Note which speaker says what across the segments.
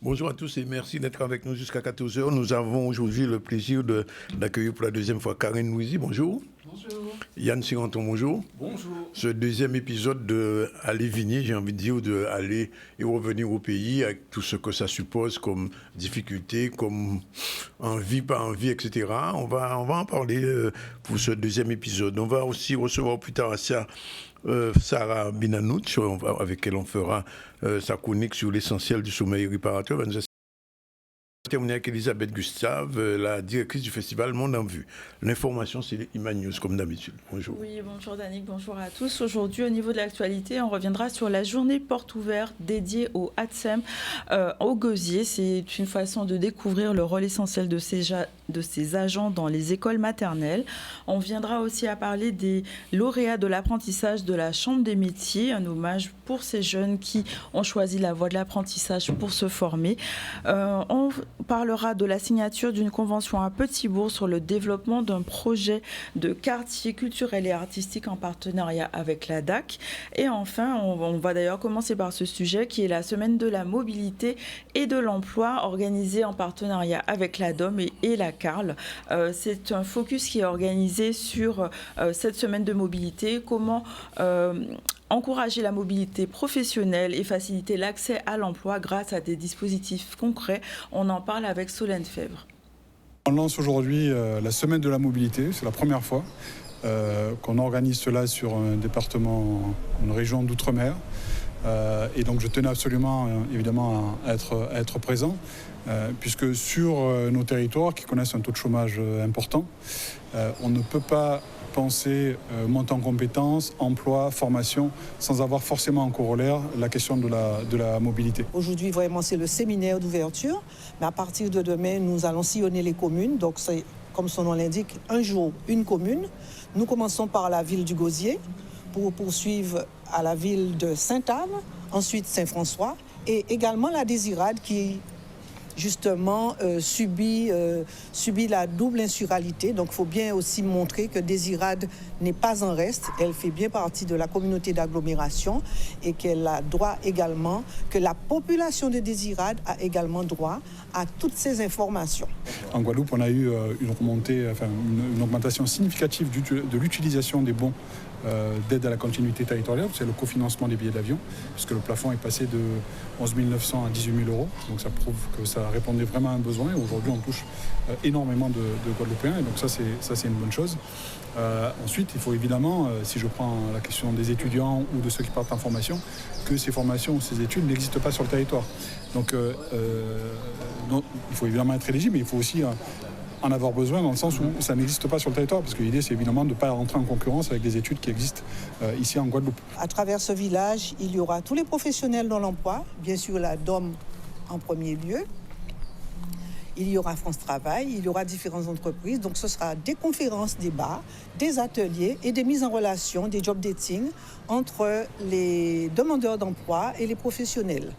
Speaker 1: Bonjour à tous et merci d'être avec nous jusqu'à 14 heures. Nous avons aujourd'hui le plaisir d'accueillir pour la deuxième fois Karine Louisi. Bonjour.
Speaker 2: Bonjour.
Speaker 1: Yann Siranton, bonjour.
Speaker 2: Bonjour.
Speaker 1: Ce deuxième épisode de Aller Vigner, j'ai envie de dire, de aller et revenir au pays avec tout ce que ça suppose comme difficulté, comme envie, pas envie, etc. On va en parler pour ce deuxième épisode. On va aussi recevoir plus tard Sarah Binanouch, avec elle on fera sa chronique sur l'essentiel du sommeil réparateur. Terminé avec Elisabeth Gustave, la directrice du festival Monde en Vue. L'information, c'est Iman News, comme d'habitude. Bonjour.
Speaker 3: Oui, bonjour Danick, bonjour à tous. Aujourd'hui, au niveau de l'actualité, on reviendra sur la journée porte ouverte dédiée au HATSEM au Gosier. C'est une façon de découvrir le rôle essentiel de ces agents dans les écoles maternelles. On viendra aussi à parler des lauréats de l'apprentissage de la Chambre des métiers, un hommage pour ces jeunes qui ont choisi la voie de l'apprentissage pour se former. On parlera de la signature d'une convention à Petit-Bourg sur le développement d'un projet de quartier culturel et artistique en partenariat avec la DAC. Et enfin, on va d'ailleurs commencer par ce sujet qui est la semaine de la mobilité et de l'emploi organisée en partenariat avec la DOM et la CARL. C'est un focus qui est organisé sur cette semaine de mobilité, comment encourager la mobilité professionnelle et faciliter l'accès à l'emploi grâce à des dispositifs concrets. On en parle avec Solène Fèvre.
Speaker 4: On lance aujourd'hui la semaine de la mobilité. C'est la première fois qu'on organise cela sur un département, une région d'outre-mer. Et donc je tenais absolument, évidemment, à être présent, puisque sur nos territoires qui connaissent un taux de chômage important, on ne peut pas penser monter en compétences, emploi, formation, sans avoir forcément en corollaire la question de la mobilité.
Speaker 5: Aujourd'hui, vraiment, c'est le séminaire d'ouverture, mais à partir de demain, nous allons sillonner les communes. Donc, c'est, comme son nom l'indique, un jour, une commune. Nous commençons par la ville du Gosier, pour poursuivre à la ville de Sainte-Anne, ensuite Saint-François, et également la Désirade qui justement subit la double insuralité. Donc il faut bien aussi montrer que Désirade n'est pas en reste, elle fait bien partie de la communauté d'agglomération et qu'elle a droit également, que la population de Désirade a également droit à toutes ces informations.
Speaker 4: En Guadeloupe, on a eu une augmentation significative de l'utilisation des bons d'aide à la continuité territoriale, c'est le cofinancement des billets d'avion, puisque le plafond est passé de 11 900 à 18 000 euros. Donc ça prouve que ça répondait vraiment à un besoin. Et aujourd'hui, on touche énormément de Guadeloupéens. Et donc ça, c'est une bonne chose. Ensuite, il faut évidemment, si je prends la question des étudiants ou de ceux qui partent en formation, que ces formations ou ces études n'existent pas sur le territoire. Donc il faut évidemment être éligible, mais il faut aussi en avoir besoin dans le sens où ça n'existe pas sur le territoire, parce que l'idée c'est évidemment de ne pas rentrer en concurrence avec des études qui existent ici en Guadeloupe.
Speaker 5: À travers ce village, il y aura tous les professionnels dans l'emploi, bien sûr la DOM en premier lieu. Il y aura France Travail, il y aura différentes entreprises, donc ce sera des conférences, débats, des ateliers et des mises en relation, des job dating entre les demandeurs d'emploi et les professionnels.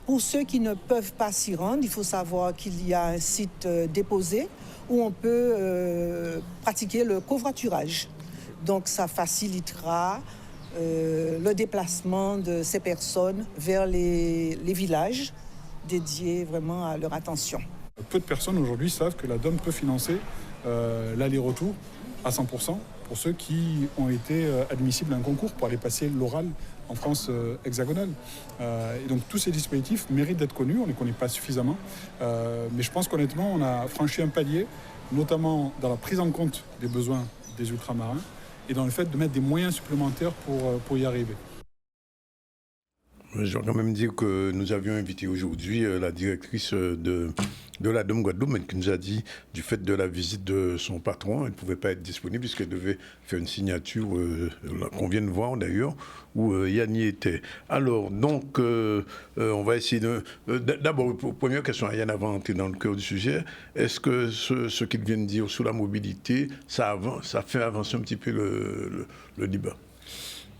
Speaker 5: Pour ceux qui ne peuvent pas s'y rendre, il faut savoir qu'il y a un site déposé où on peut pratiquer le covoiturage. Donc ça facilitera le déplacement de ces personnes vers les villages dédiés vraiment à leur attention.
Speaker 4: Peu de personnes aujourd'hui savent que la DOM peut financer l'aller-retour à 100% pour ceux qui ont été admissibles à un concours pour aller passer l'oral en France hexagonale. Et donc tous ces dispositifs méritent d'être connus, on ne les connaît pas suffisamment. Mais je pense qu'honnêtement, on a franchi un palier, notamment dans la prise en compte des besoins des ultramarins et dans le fait de mettre des moyens supplémentaires pour y arriver.
Speaker 1: Je vais quand même dire que nous avions invité aujourd'hui la directrice de la DOM Guadeloupe, qui nous a dit, du fait de la visite de son patron, elle ne pouvait pas être disponible puisqu'elle devait faire une signature qu'on vient de voir d'ailleurs, où Yann y était. Alors, donc, on va essayer de... D'abord, première question à Yann avant d'entrer dans le cœur du sujet. Est-ce que ce qu'il vient de dire sur la mobilité, ça fait avancer un petit peu le débat?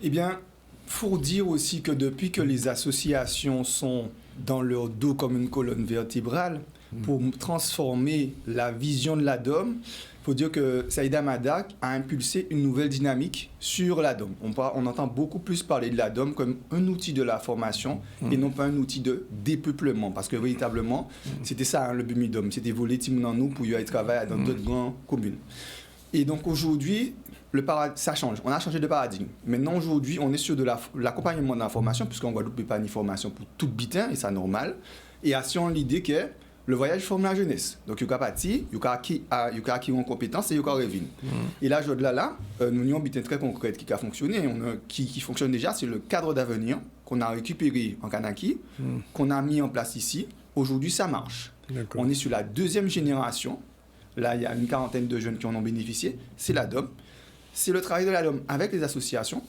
Speaker 2: Eh bien, il faut dire aussi que depuis que les associations sont dans leur dos comme une colonne vertébrale, pour transformer la vision de l'ADOM. Il faut dire que Saïd Hamada a impulsé une nouvelle dynamique sur l'ADOM. On entend beaucoup plus parler de l'ADOM comme un outil de la formation et non pas un outil de dépeuplement. Parce que véritablement, c'était ça le but MIDOM. C'était voler Timoun pour y aller travailler dans d'autres grandes communes. Et donc aujourd'hui, ça change. On a changé de paradigme. Maintenant, aujourd'hui, on est sur de l'accompagnement de la formation, puisqu'en Guadeloupe, il n'y a pas une formation pour tout bitin, et c'est normal. Et assurant l'idée que le voyage forme la jeunesse. Donc, il y a parti, il y a acquis en compétences et il y a revenu. Et là, nous avons un bitin très concret qui a fonctionné, qui fonctionne déjà, c'est le cadre d'avenir qu'on a récupéré en Kanaki, qu'on a mis en place ici. Aujourd'hui, ça marche.
Speaker 1: D'accord.
Speaker 2: On est sur la 2e génération. Là, il y a une quarantaine de jeunes qui en ont bénéficié. C'est l'ADOM. C'est le travail de l'ADOM avec les associations.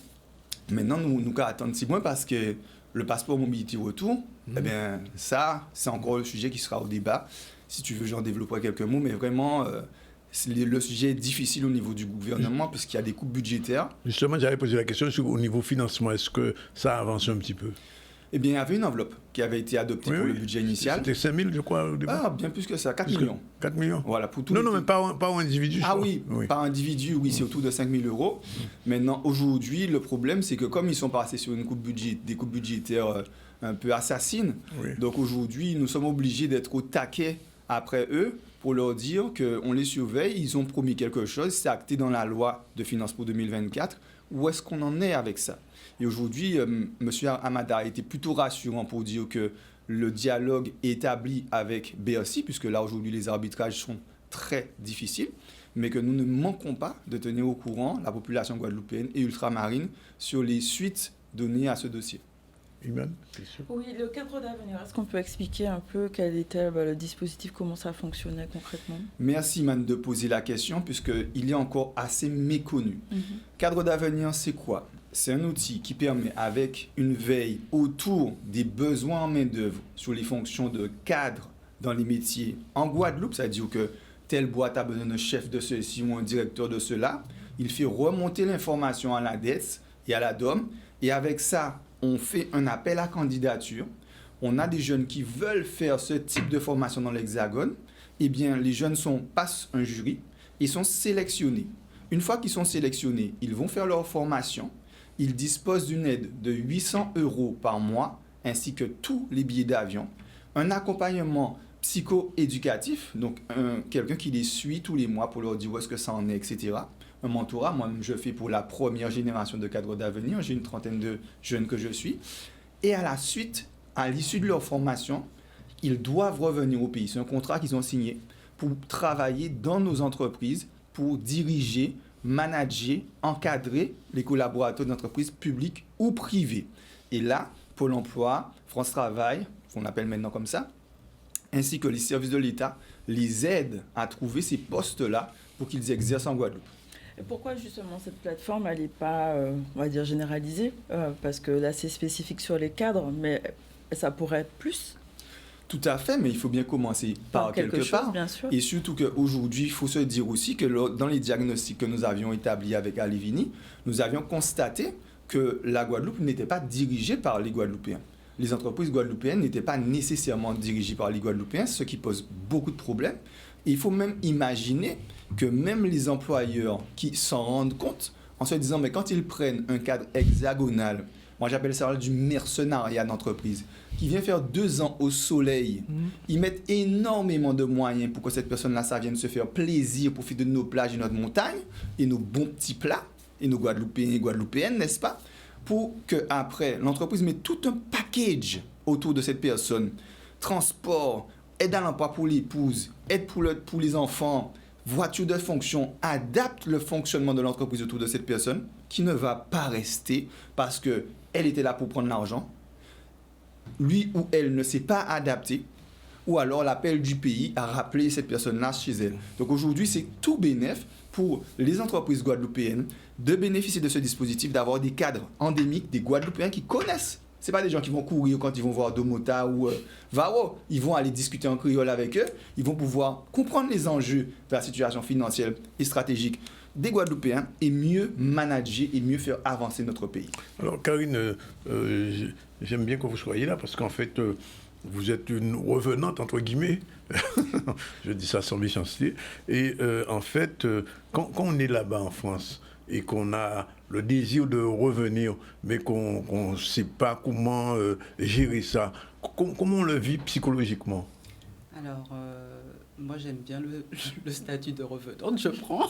Speaker 2: Maintenant, nous attendons si loin parce que le passeport mobilité retour, eh bien, ça, c'est encore le sujet qui sera au débat. Si tu veux, j'en développerai quelques mots, mais vraiment, le sujet est difficile au niveau du gouvernement puisqu'il y a des coupes budgétaires.
Speaker 1: Justement, j'avais posé la question au niveau financement. Est-ce que ça avance un petit peu?
Speaker 2: Eh bien, il y avait une enveloppe qui avait été adoptée pour le budget initial.
Speaker 1: C'était 5 000, je crois, au début.
Speaker 2: Ah, bien plus que ça, 4 millions.
Speaker 1: 4 millions?
Speaker 2: Voilà, pour tout.
Speaker 1: Non, mais pas un individu.
Speaker 2: Ah oui, par individu, oui, c'est autour de 5 000 euros. Maintenant, aujourd'hui, le problème, c'est que comme ils sont passés sur des coupes budgétaires un peu assassines, donc aujourd'hui, nous sommes obligés d'être au taquet après eux pour leur dire qu'on les surveille. Ils ont promis quelque chose, c'est acté dans la loi de finances pour 2024. Où est-ce qu'on en est avec ça? Et aujourd'hui, M. Hamada a été plutôt rassurant pour dire que le dialogue est établi avec BRC, puisque là, aujourd'hui, les arbitrages sont très difficiles, mais que nous ne manquons pas de tenir au courant la population guadeloupéenne et ultramarine sur les suites données à ce dossier.
Speaker 1: Iman, c'est sûr.
Speaker 3: Oui, le cadre d'avenir, est-ce qu'on peut expliquer un peu quel était le dispositif, comment ça fonctionnait concrètement?
Speaker 2: Merci Iman de poser la question, puisqu'il est encore assez méconnu. Cadre d'avenir, c'est quoi? C'est un outil qui permet, avec une veille autour des besoins en main-d'œuvre sur les fonctions de cadre dans les métiers en Guadeloupe, c'est-à-dire que telle boîte a besoin d'un chef de ceci ou un directeur de cela, il fait remonter l'information à l'ADES et à l'ADOM, et avec ça, on fait un appel à candidature. On a des jeunes qui veulent faire ce type de formation dans l'Hexagone. Eh bien, les jeunes passent un jury et sont sélectionnés. Une fois qu'ils sont sélectionnés, ils vont faire leur formation. Ils disposent d'une aide de 800 € par mois, ainsi que tous les billets d'avion. Un accompagnement psycho-éducatif, donc quelqu'un qui les suit tous les mois pour leur dire où est-ce que ça en est, etc. Un mentorat, moi-même je fais pour la première génération de cadres d'avenir, j'ai une trentaine de jeunes que je suis. Et à la suite, à l'issue de leur formation, ils doivent revenir au pays. C'est un contrat qu'ils ont signé pour travailler dans nos entreprises, pour diriger, manager, encadrer les collaborateurs d'entreprises publiques ou privées. Et là, Pôle emploi, France Travail, qu'on appelle maintenant comme ça, ainsi que les services de l'État, les aident à trouver ces postes-là pour qu'ils exercent en Guadeloupe.
Speaker 3: Et pourquoi justement cette plateforme, elle n'est pas, on va dire, généralisée? Parce que là, c'est spécifique sur les cadres, mais ça pourrait être plus.
Speaker 2: Tout à fait, mais il faut bien commencer par quelque part.
Speaker 3: Bien sûr.
Speaker 2: Et surtout qu'aujourd'hui, il faut se dire aussi que dans les diagnostics que nous avions établis avec Alivini, nous avions constaté que la Guadeloupe n'était pas dirigée par les Guadeloupéens. Les entreprises guadeloupéennes n'étaient pas nécessairement dirigées par les Guadeloupéens, ce qui pose beaucoup de problèmes. Et il faut même imaginer que même les employeurs qui s'en rendent compte, en se disant, mais quand ils prennent un cadre hexagonal, moi j'appelle ça du mercenariat d'entreprise, qui vient faire 2 ans au soleil, ils mettent énormément de moyens pour que cette personne-là, ça vienne se faire plaisir, profiter de nos plages et notre montagne, et nos bons petits plats, et nos Guadeloupéens et Guadeloupéennes, n'est-ce pas? Pour qu'après, l'entreprise mette tout un package autour de cette personne. Transport, aide à l'emploi pour l'épouse, aide pour les enfants, voiture de fonction, adapte le fonctionnement de l'entreprise autour de cette personne qui ne va pas rester parce qu'elle était là pour prendre l'argent. Lui ou elle ne s'est pas adapté, ou alors l'appel du pays a rappelé cette personne-là chez elle. Donc aujourd'hui, c'est tout bénef pour les entreprises guadeloupéennes de bénéficier de ce dispositif, d'avoir des cadres endémiques, des Guadeloupéens qui connaissent. Ce n'est pas des gens qui vont courir quand ils vont voir Domota ou Varo. Ils vont aller discuter en créole avec eux. Ils vont pouvoir comprendre les enjeux de la situation financière et stratégique des Guadeloupéens et mieux manager et mieux faire avancer notre pays.
Speaker 1: Alors Karine, j'aime bien que vous soyez là parce qu'en fait, vous êtes une revenante, entre guillemets. Je dis ça sans méchanceté. Et en fait, quand on est là-bas en France et qu'on a le désir de revenir, mais qu'on ne sait pas comment gérer ça, comment on le vit psychologiquement?
Speaker 6: Alors, moi j'aime bien le statut de revenante, je prends.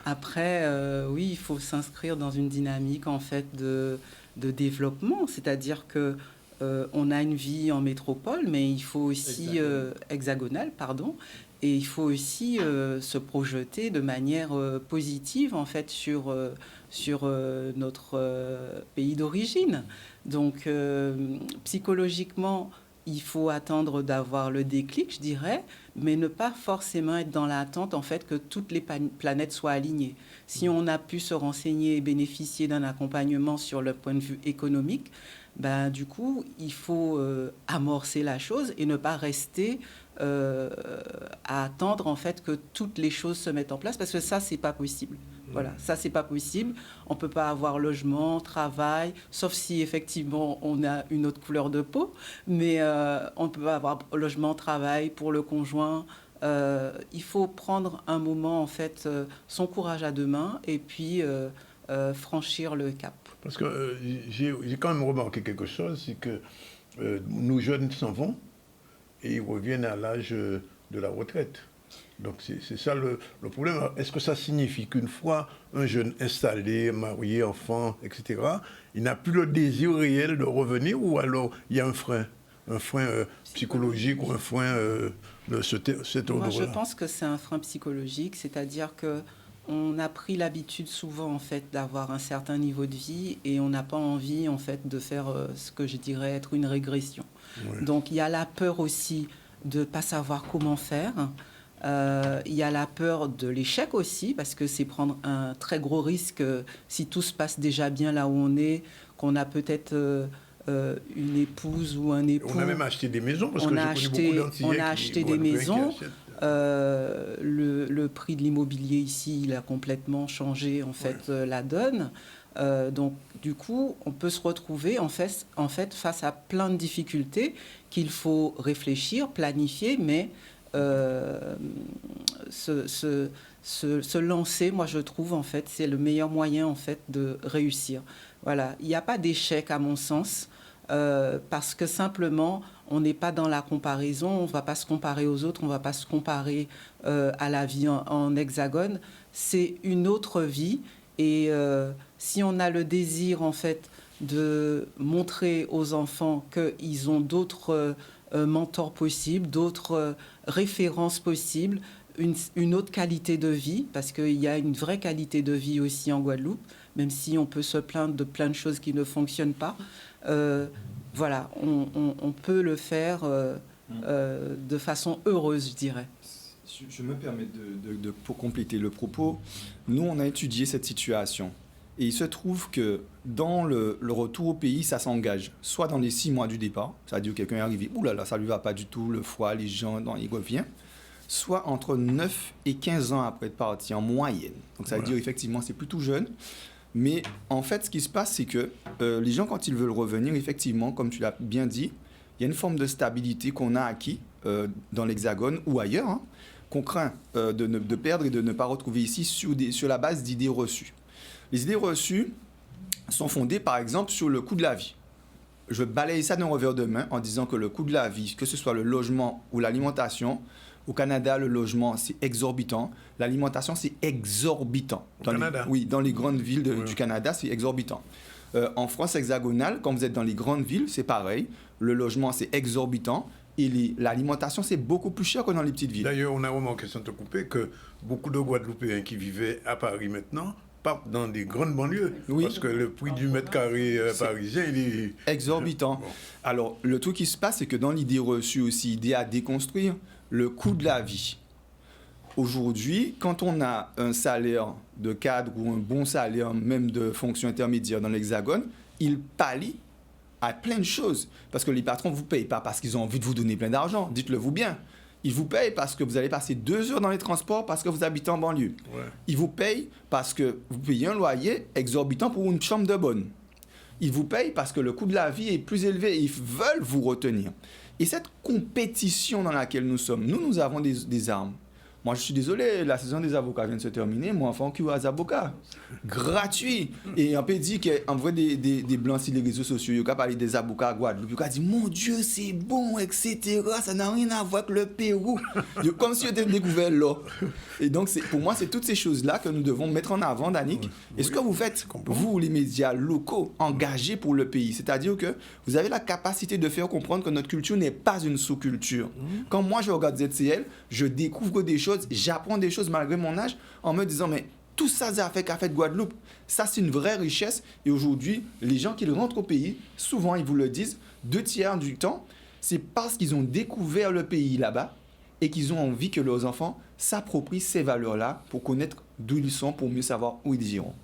Speaker 6: Après, oui, il faut s'inscrire dans une dynamique en fait de développement, c'est-à-dire que on a une vie en métropole, mais il faut aussi hexagonale, pardon, et il faut aussi se projeter de manière positive en fait sur notre pays d'origine. Donc psychologiquement, il faut attendre d'avoir le déclic, je dirais, mais ne pas forcément être dans l'attente en fait que toutes les planètes soient alignées. Si on a pu se renseigner et bénéficier d'un accompagnement sur le point de vue économique, ben, du coup, il faut amorcer la chose et ne pas rester à attendre en fait que toutes les choses se mettent en place, parce que ça, c'est pas possible. Voilà, ça, c'est pas possible. On peut pas avoir logement, travail, sauf si effectivement on a une autre couleur de peau, mais on peut pas avoir logement, travail pour le conjoint. Il faut prendre un moment, en fait, son courage à deux mains et puis franchir le cap.
Speaker 1: Parce que j'ai quand même remarqué quelque chose, c'est que nos jeunes s'en vont et ils reviennent à l'âge de la retraite. Donc c'est ça le problème. Est-ce que ça signifie qu'une fois un jeune installé, marié, enfant, etc., il n'a plus le désir réel de revenir, ou alors il y a un frein psychologique ou un frein de cet ordre-là?
Speaker 6: Moi, je pense que c'est un frein psychologique, c'est-à-dire que on a pris l'habitude souvent en fait d'avoir un certain niveau de vie et on n'a pas envie en fait de faire ce que je dirais être une régression. Ouais. Donc il y a la peur aussi de ne pas savoir comment faire. Il y a la peur de l'échec aussi, parce que c'est prendre un très gros risque si tout se passe déjà bien là où on est, qu'on a peut-être une épouse ou un époux.
Speaker 1: On a même acheté des maisons, parce
Speaker 6: on a acheté des maisons. Le prix de l'immobilier ici, il a complètement changé en fait la donne. Donc du coup, on peut se retrouver en fait face à plein de difficultés qu'il faut réfléchir, planifier, mais se lancer, moi je trouve en fait, c'est le meilleur moyen en fait de réussir. Voilà, il n'y a pas d'échec à mon sens, parce que simplement on n'est pas dans la comparaison, on ne va pas se comparer aux autres, on ne va pas se comparer à la vie en hexagone. C'est une autre vie, et si on a le désir en fait de montrer aux enfants qu'ils ont d'autres mentors possibles, d'autres références possibles, une autre qualité de vie, parce qu'il y a une vraie qualité de vie aussi en Guadeloupe, même si on peut se plaindre de plein de choses qui ne fonctionnent pas. Voilà, on peut le faire de façon heureuse, je dirais.
Speaker 2: Je me permets pour compléter le propos, nous on a étudié cette situation. Et il se trouve que dans le retour au pays, ça s'engage soit dans les 6 mois du départ, c'est-à-dire que quelqu'un est arrivé, oulala, ça ne lui va pas du tout, le froid, les gens, il revient, soit entre 9 et 15 ans après être parti en moyenne. Donc ça veut dire effectivement c'est plutôt jeune. Mais en fait, ce qui se passe, c'est que les gens, quand ils veulent revenir, effectivement, comme tu l'as bien dit, il y a une forme de stabilité qu'on a acquis dans l'Hexagone ou ailleurs, hein, qu'on craint de perdre et de ne pas retrouver ici sur la base d'idées reçues. Les idées reçues sont fondées, par exemple, sur le coût de la vie. Je balaye ça d'un revers de main en disant que le coût de la vie, que ce soit le logement ou l'alimentation, au Canada, le logement, c'est exorbitant. L'alimentation, c'est exorbitant. Dans les grandes villes du Canada, c'est exorbitant. En France hexagonale, quand vous êtes dans les grandes villes, c'est pareil. Le logement, c'est exorbitant. Et l'alimentation, c'est beaucoup plus cher que dans les petites villes.
Speaker 1: D'ailleurs, on a remarqué, sans te couper, que beaucoup de Guadeloupéens qui vivaient à Paris maintenant partent dans des grandes banlieues. Oui. Parce que le prix du mètre carré parisien, il est
Speaker 2: exorbitant. Bon. Alors, le truc qui se passe, c'est que dans l'idée reçue aussi, idée à déconstruire, le coût de la vie. Aujourd'hui, quand on a un salaire de cadre ou un bon salaire, même de fonction intermédiaire dans l'Hexagone, il pallie à plein de choses. Parce que les patrons ne vous payent pas parce qu'ils ont envie de vous donner plein d'argent. Dites-le vous bien. Ils vous payent parce que vous allez passer 2 heures dans les transports parce que vous habitez en banlieue. Ouais. Ils vous payent parce que vous payez un loyer exorbitant pour une chambre de bonne. Ils vous payent parce que le coût de la vie est plus élevé. Ils veulent vous retenir. Et cette compétition dans laquelle nous sommes, nous avons des armes. Moi, je suis désolé, la saison des avocats vient de se terminer. Moi, enfant, qui a des avocats gratuit. Et on peut dire qu'en vrai, des blancs sur les réseaux sociaux, ils ont parlé des avocats à Guadeloupe. Ils ont dit, mon Dieu, c'est bon, etc. Ça n'a rien à voir avec le Pérou. Comme si on était découvert là. Et donc, pour moi, c'est toutes ces choses-là que nous devons mettre en avant, Danick. Et ce que vous faites, vous, les médias locaux, engagés pour le pays, c'est-à-dire que vous avez la capacité de faire comprendre que notre culture n'est pas une sous-culture. Quand moi, je regarde ZCL, je découvre des choses, j'apprends des choses malgré mon âge en me disant mais tout ça qu'a fait Guadeloupe, ça c'est une vraie richesse. Et aujourd'hui, les gens qui rentrent au pays, souvent ils vous le disent, 2/3 du temps, c'est parce qu'ils ont découvert le pays là-bas et qu'ils ont envie que leurs enfants s'approprient ces valeurs-là pour connaître d'où ils sont, pour mieux savoir où ils iront.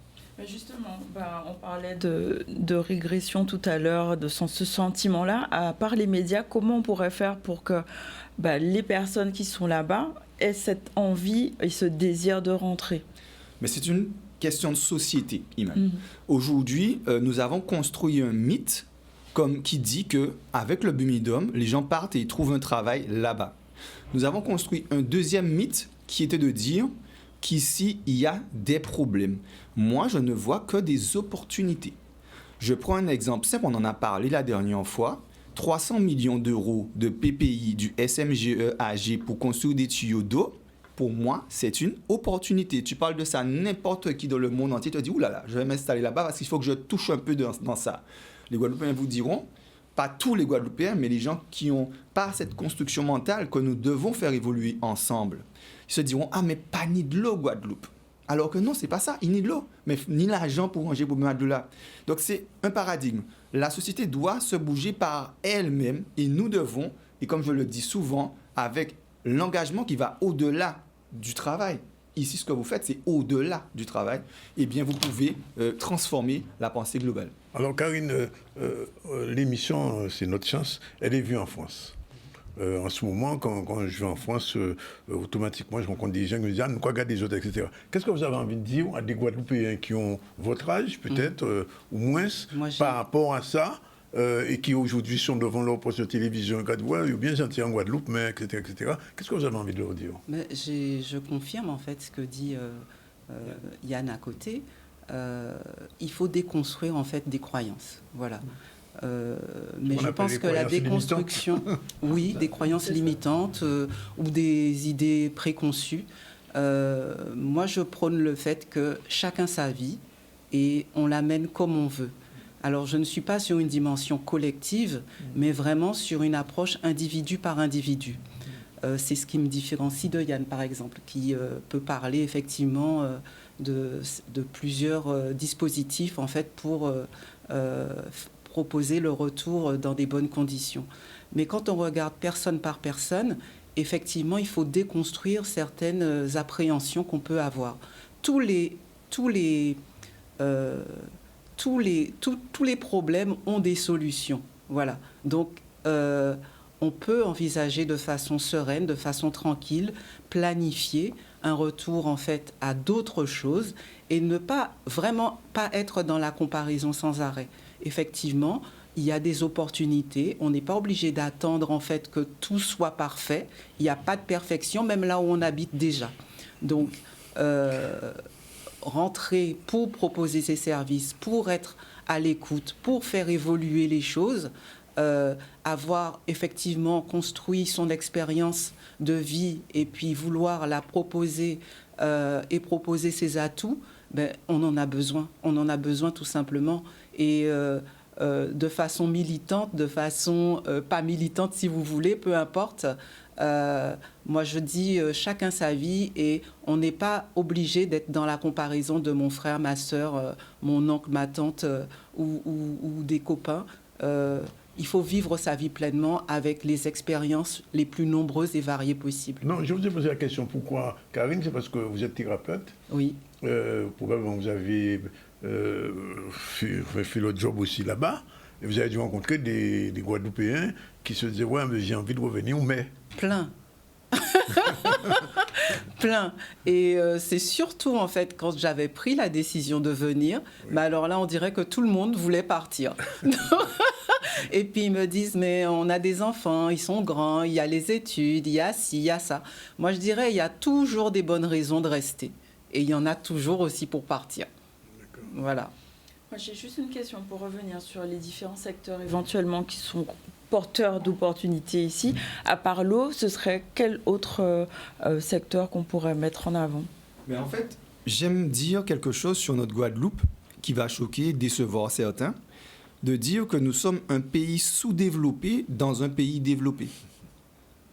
Speaker 3: Justement, on parlait de régression tout à l'heure, de ce sentiment-là. À part les médias, comment on pourrait faire pour que les personnes qui sont là-bas aient cette envie et ce désir de rentrer?
Speaker 2: Mais c'est une question de société, Iman. Aujourd'hui, nous avons construit un mythe qui dit qu'avec le Bumidum, les gens partent et ils trouvent un travail là-bas. Nous avons construit un deuxième mythe qui était de dire qu'ici, il y a des problèmes. Moi, je ne vois que des opportunités. Je prends un exemple simple, on en a parlé la dernière fois. 300 millions d'euros de PPI du SMGE AG pour construire des tuyaux d'eau, pour moi, c'est une opportunité. Tu parles de ça, n'importe qui dans le monde entier te dit « Oulala, je vais m'installer là-bas parce qu'il faut que je touche un peu dans ça. » Les Guadeloupéens vous diront, pas tous les Guadeloupéens, mais les gens qui n'ont pas cette construction mentale que nous devons faire évoluer ensemble. Ils se diront « Ah, mais pas ni de l'eau, Guadeloupe. » Alors que non, c'est pas ça, il ni de l'eau, mais ni l'argent pour ranger pour mettre de là. Donc c'est un paradigme. La société doit se bouger par elle-même et nous devons, et comme je le dis souvent, avec l'engagement qui va au-delà du travail. Ici, ce que vous faites, c'est au-delà du travail. Eh bien, vous pouvez transformer la pensée globale.
Speaker 1: Alors, Karine, l'émission, c'est notre chance, elle est vue en France. En ce moment, quand je vais en France, automatiquement, je rencontre des gens qui me disent « Ah, nous, quoi, regarde les autres, etc. » Qu'est-ce que vous avez envie de dire à des Guadeloupéens qui ont votre âge, peut-être, ou moins, par rapport à ça, et qui aujourd'hui sont devant leur poste de télévision, regardent, ouais, il est bien gentil en Guadeloupe, mais etc., etc. Qu'est-ce que vous avez envie de leur dire?
Speaker 6: Mais je confirme, en fait, ce que dit Yann à côté. Il faut déconstruire, en fait, des croyances. Voilà. Mais je pense que la déconstruction, oui, des croyances limitantes ou des idées préconçues. Moi, je prône le fait que chacun sa vie et on l'amène comme on veut. Alors, je ne suis pas sur une dimension collective, mais vraiment sur une approche individu par individu. C'est ce qui me différencie de Yann, par exemple, qui peut parler effectivement de plusieurs dispositifs, en fait, pour proposer le retour dans des bonnes conditions. Mais quand on regarde personne par personne, effectivement, il faut déconstruire certaines appréhensions qu'on peut avoir. Tous les problèmes ont des solutions. Voilà. Donc, on peut envisager de façon sereine, de façon tranquille, planifier un retour, en fait, à d'autres choses et ne pas être dans la comparaison sans arrêt. Effectivement, il y a des opportunités. On n'est pas obligé d'attendre, en fait, que tout soit parfait. Il n'y a pas de perfection, même là où on habite déjà. Donc, rentrer pour proposer ses services, pour être à l'écoute, pour faire évoluer les choses, avoir effectivement construit son expérience de vie et puis vouloir la proposer et proposer ses atouts, on en a besoin. On en a besoin tout simplement. Et de façon militante, de façon pas militante si vous voulez, peu importe. Moi, je dis chacun sa vie et on n'est pas obligé d'être dans la comparaison de mon frère, ma sœur, mon oncle, ma tante ou des copains. Il faut vivre sa vie pleinement avec les expériences les plus nombreuses et variées possibles.
Speaker 1: Non, je vous ai posé la question pourquoi, Karine, c'est parce que vous êtes thérapeute.
Speaker 6: Oui.
Speaker 1: Probablement vous avez fait le job aussi là-bas. Et vous avez dû rencontrer des Guadeloupéens qui se disaient « Ouais, mais j'ai envie de revenir, mais... »
Speaker 6: Plein. Plein. Et c'est surtout, en fait, quand j'avais pris la décision de venir, mais alors là, on dirait que tout le monde voulait partir. Et puis, ils me disent, mais on a des enfants, ils sont grands, il y a les études, il y a ci, il y a ça. Moi, je dirais, il y a toujours des bonnes raisons de rester. Et il y en a toujours aussi pour partir. Voilà.
Speaker 3: Moi, j'ai juste une question pour revenir sur les différents secteurs éventuellement qui sont porteurs d'opportunités ici. À part l'eau, ce serait quel autre secteur qu'on pourrait mettre en avant?
Speaker 2: Mais en fait, j'aime dire quelque chose sur notre Guadeloupe qui va choquer, décevoir certains, de dire que nous sommes un pays sous-développé dans un pays développé.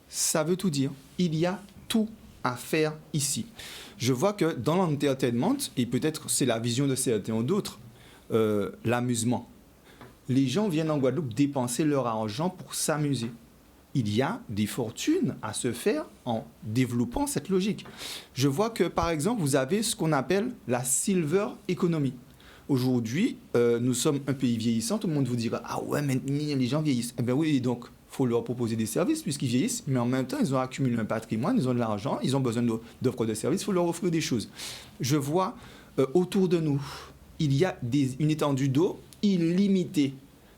Speaker 2: Ça veut tout dire. Il y a tout à faire ici. Je vois que dans l'entertainment, et peut-être c'est la vision de certains ou d'autres, l'amusement. Les gens viennent en Guadeloupe dépenser leur argent pour s'amuser. Il y a des fortunes à se faire en développant cette logique. Je vois que, par exemple, vous avez ce qu'on appelle la silver economy. Aujourd'hui, nous sommes un pays vieillissant. Tout le monde vous dira « Ah ouais, maintenant, les gens vieillissent. » Eh bien oui, donc, il faut leur proposer des services puisqu'ils vieillissent. Mais en même temps, ils ont accumulé un patrimoine, ils ont de l'argent, ils ont besoin d'offres de services. Il faut leur offrir des choses. Je vois autour de nous, il y a une étendue d'eau illimitée.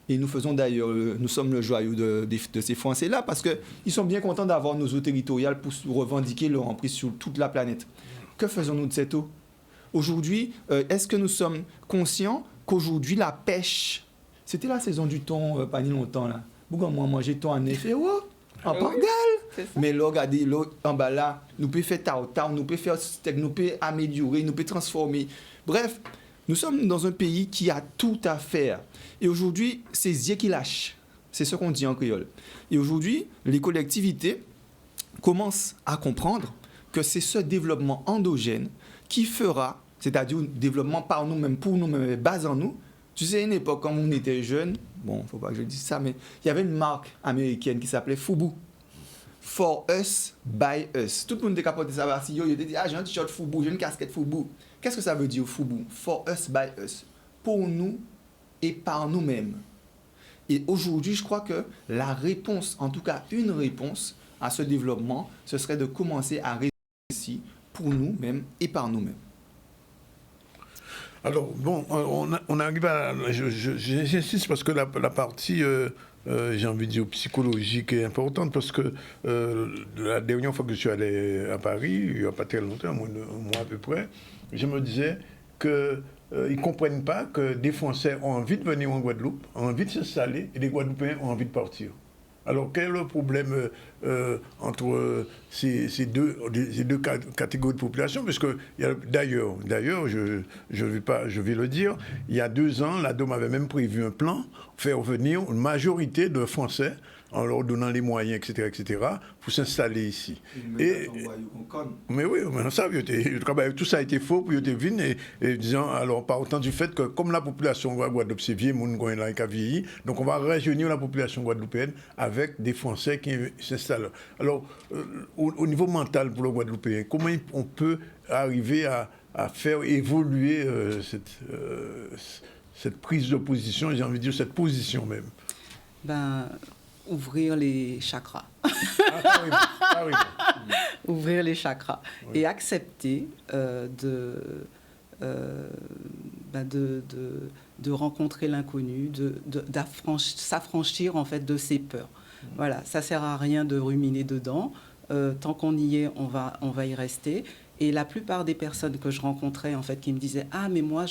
Speaker 2: Et nous faisons d'ailleurs, nous sommes le joyau de ces Français-là parce qu'ils sont bien contents d'avoir nos eaux territoriales pour revendiquer leur emprise sur toute la planète. Que faisons-nous de cette eau? Aujourd'hui, est-ce que nous sommes conscients qu'aujourd'hui, la pêche, c'était la saison du thon, pas ni longtemps, là. Pourquoi moi, manger thon en effet, en Portugal? Mais là, regardez, là, en bas là, nous pouvons faire tao-tao, nous pouvons faire steak, nous pouvons améliorer, nous pouvons transformer. Bref, nous sommes dans un pays qui a tout à faire. Et aujourd'hui, c'est Zier qui lâche. C'est ce qu'on dit en créole. Et aujourd'hui, les collectivités commencent à comprendre que c'est ce développement endogène qui fera, c'est-à-dire un développement par nous-mêmes, pour nous-mêmes, base en nous. Tu sais, à une époque, quand on était jeune, bon, il ne faut pas que je dise ça, mais il y avait une marque américaine qui s'appelait Fubu. For us, by us. Tout le monde était capable de savoir si il était j'ai un t-shirt Fubu, j'ai une casquette Fubu. Qu'est-ce que ça veut dire Fubu? For us, by us. Pour nous et par nous-mêmes. Et aujourd'hui, je crois que la réponse, en tout cas une réponse à ce développement, ce serait de commencer à réussir ici pour nous-mêmes et par nous-mêmes.
Speaker 1: Alors, bon, on arrive à... J'insiste parce que la partie, j'ai envie de dire, psychologique est importante parce que la dernière fois que je suis allé à Paris, il n'y a pas très longtemps, un mois à peu près, je me disais qu'ils ne comprennent pas que des Français ont envie de venir en Guadeloupe, ont envie de s'installer, et des Guadeloupéens ont envie de partir. Alors, quel est le problème entre ces deux catégories de population? Parce que, d'ailleurs, je vais le dire, il y a 2 ans, la DOM avait même prévu un plan, faire venir une majorité de Français en leur donnant les moyens, etc., pour s'installer ici. Mais oui, tout ça a été faux pour te venir et disant, alors, partant du fait que, comme la population Guadeloupe, c'est vieux, qui a vieilli, donc on va rajeunir la population guadeloupéenne avec des Français qui s'installent. Alors, au niveau mental pour le Guadeloupéen, comment on peut arriver à faire évoluer cette prise de position, j'ai envie de dire cette position même?
Speaker 6: Ouvrir les chakras. Ouvrir les chakras. Oui. Et accepter de rencontrer l'inconnu, s'affranchir en fait de ses peurs. Voilà, ça sert à rien de ruminer dedans. Tant qu'on y est, on va y rester. Et la plupart des personnes que je rencontrais, en fait, qui me disaient « Ah, mais moi,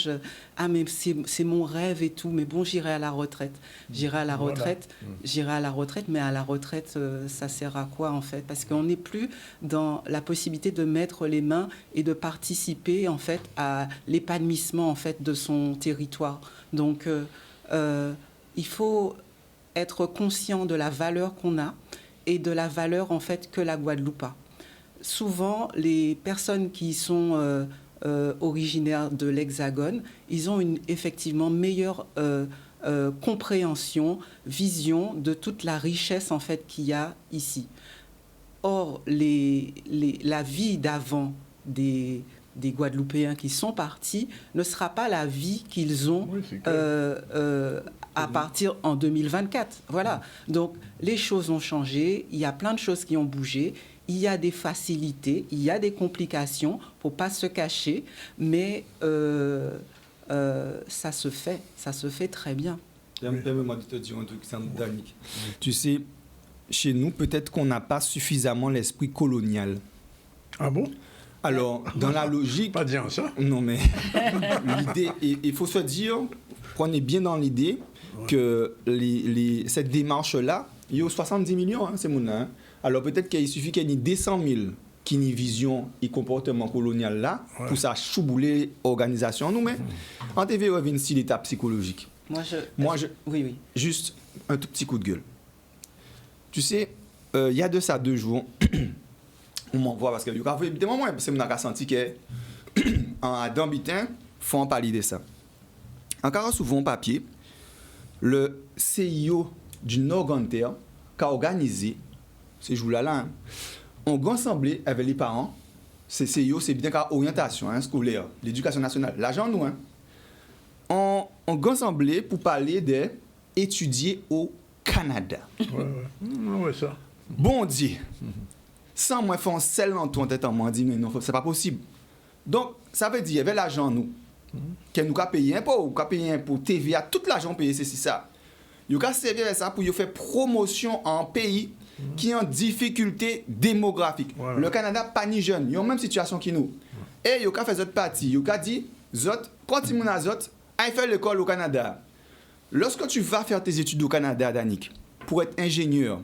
Speaker 6: mais c'est mon rêve et tout, mais bon, j'irai à la retraite. J'irai à la retraite, mais à la retraite, ça sert à quoi, en fait? Parce qu'on n'est plus dans la possibilité de mettre les mains et de participer, en fait, à l'épanouissement, en fait, de son territoire. Donc, il faut être conscient de la valeur qu'on a et de la valeur, en fait, que la Guadeloupe a. Souvent, les personnes qui sont originaires de l'Hexagone, ils ont une effectivement meilleure compréhension, vision de toute la richesse en fait qu'il y a ici. Or, la vie d'avant des Guadeloupéens qui sont partis ne sera pas la vie qu'ils ont à partir en 2024. Voilà. Donc, les choses ont changé. Il y a plein de choses qui ont bougé. il y a des facilités, il y a des complications, il ne faut pas se cacher, mais ça se fait très bien.
Speaker 2: Permets-moi de te dire un truc, Danick. Tu sais, chez nous, peut-être qu'on n'a pas suffisamment l'esprit colonial.
Speaker 1: Ah bon?
Speaker 2: Alors, dans la logique...
Speaker 1: Pas dire ça.
Speaker 2: Non, mais l'idée, il faut se dire, prenez bien dans l'idée que cette démarche-là, il y a 70 millions, hein, c'est mon nom. Hein. Alors, peut-être qu'il suffit qu'il y ait 200 000 qui ont une vision et comportement colonial là, pour ça chourbouler l'organisation. Nous, mais en TV, on vient si l'état psychologique.
Speaker 6: Oui.
Speaker 2: Juste un tout petit coup de gueule. Tu sais, il y a de ça 2 jours, on m'envoie parce que il y a des moments où on a senti que en Dambitin, faut en parler de ça. Encore souvent papier, le CIO du Nord-Ganter qui a organisé ces jours-là, on a assemblé avec les parents. Ce CIO, c'est bien qu'à orientation scolaire, l'éducation nationale, l'argent nous. On a assemblé pour parler d'étudier au Canada.
Speaker 1: Ouais, ça.
Speaker 2: Bon Dieu, sans moi faire un sel dans ton tête en moi, dit non, c'est pas possible. Donc, ça veut dire, il y avait l'argent, nous, que nous avons payé un peu, ou avons payé pour TVA, tout l'argent payé, c'est ça. Nous avons servi avec ça pour faire promotion en pays qui est en difficulté démographique. Voilà. Le Canada, pas ni jeune, ils ont la même situation que nous. Et nous avons fait cette partie, nous avons dit, quand tu as allez faire l'école au Canada. Lorsque tu vas faire tes études au Canada, Danick, pour être ingénieur,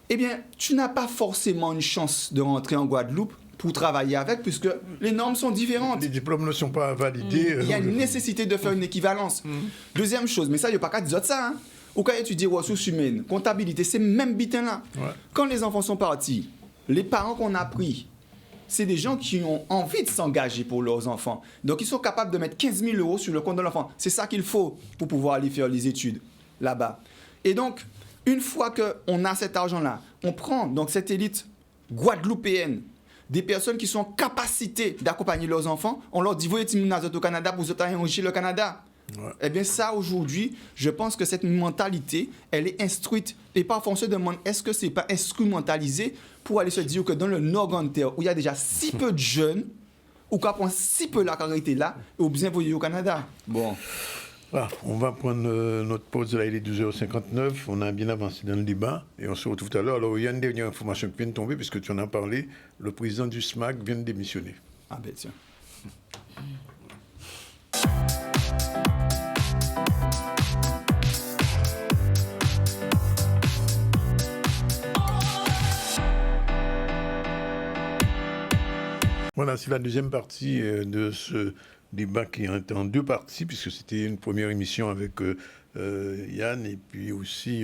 Speaker 2: eh bien, tu n'as pas forcément une chance de rentrer en Guadeloupe pour travailler avec, puisque les normes sont différentes.
Speaker 1: Les diplômes ne sont pas validés.
Speaker 2: Il y a une nécessité de faire une équivalence. Deuxième chose, mais ça, il n'y a pas qu'à dire ça. Au cas où étudier ressources humaines, comptabilité, c'est même bitin-là. Ouais. Quand les enfants sont partis, les parents qu'on a pris, c'est des gens qui ont envie de s'engager pour leurs enfants. Donc, ils sont capables de mettre 15 000 € sur le compte de l'enfant. C'est ça qu'il faut pour pouvoir aller faire les études là-bas. Et donc, une fois qu'on a cet argent-là, on prend donc cette élite guadeloupéenne, des personnes qui sont en capacité d'accompagner leurs enfants, on leur dit, vous êtes au Canada pour vous enrichir le Canada. Ouais. Eh bien, ça, aujourd'hui, je pense que cette mentalité, elle est instruite. Et parfois, on se demande, est-ce que ce n'est pas instrumentalisé pour aller se dire que dans le Nord-Ganter, où il y a déjà si peu de jeunes, ou qu'on prend si peu la carité là, et au besoin pour au Canada. Bon.
Speaker 1: Ah, on va prendre notre pause, là, il est 12h59, on a bien avancé dans le débat, et on se retrouve tout à l'heure. Alors, il y a une dernière information qui vient de tomber, puisque tu en as parlé, le président du SMAC vient de démissionner.
Speaker 2: Ah ben tiens.
Speaker 1: Voilà, c'est la deuxième partie de ce débat qui est en 2 parties, puisque c'était une première émission avec Yann et puis aussi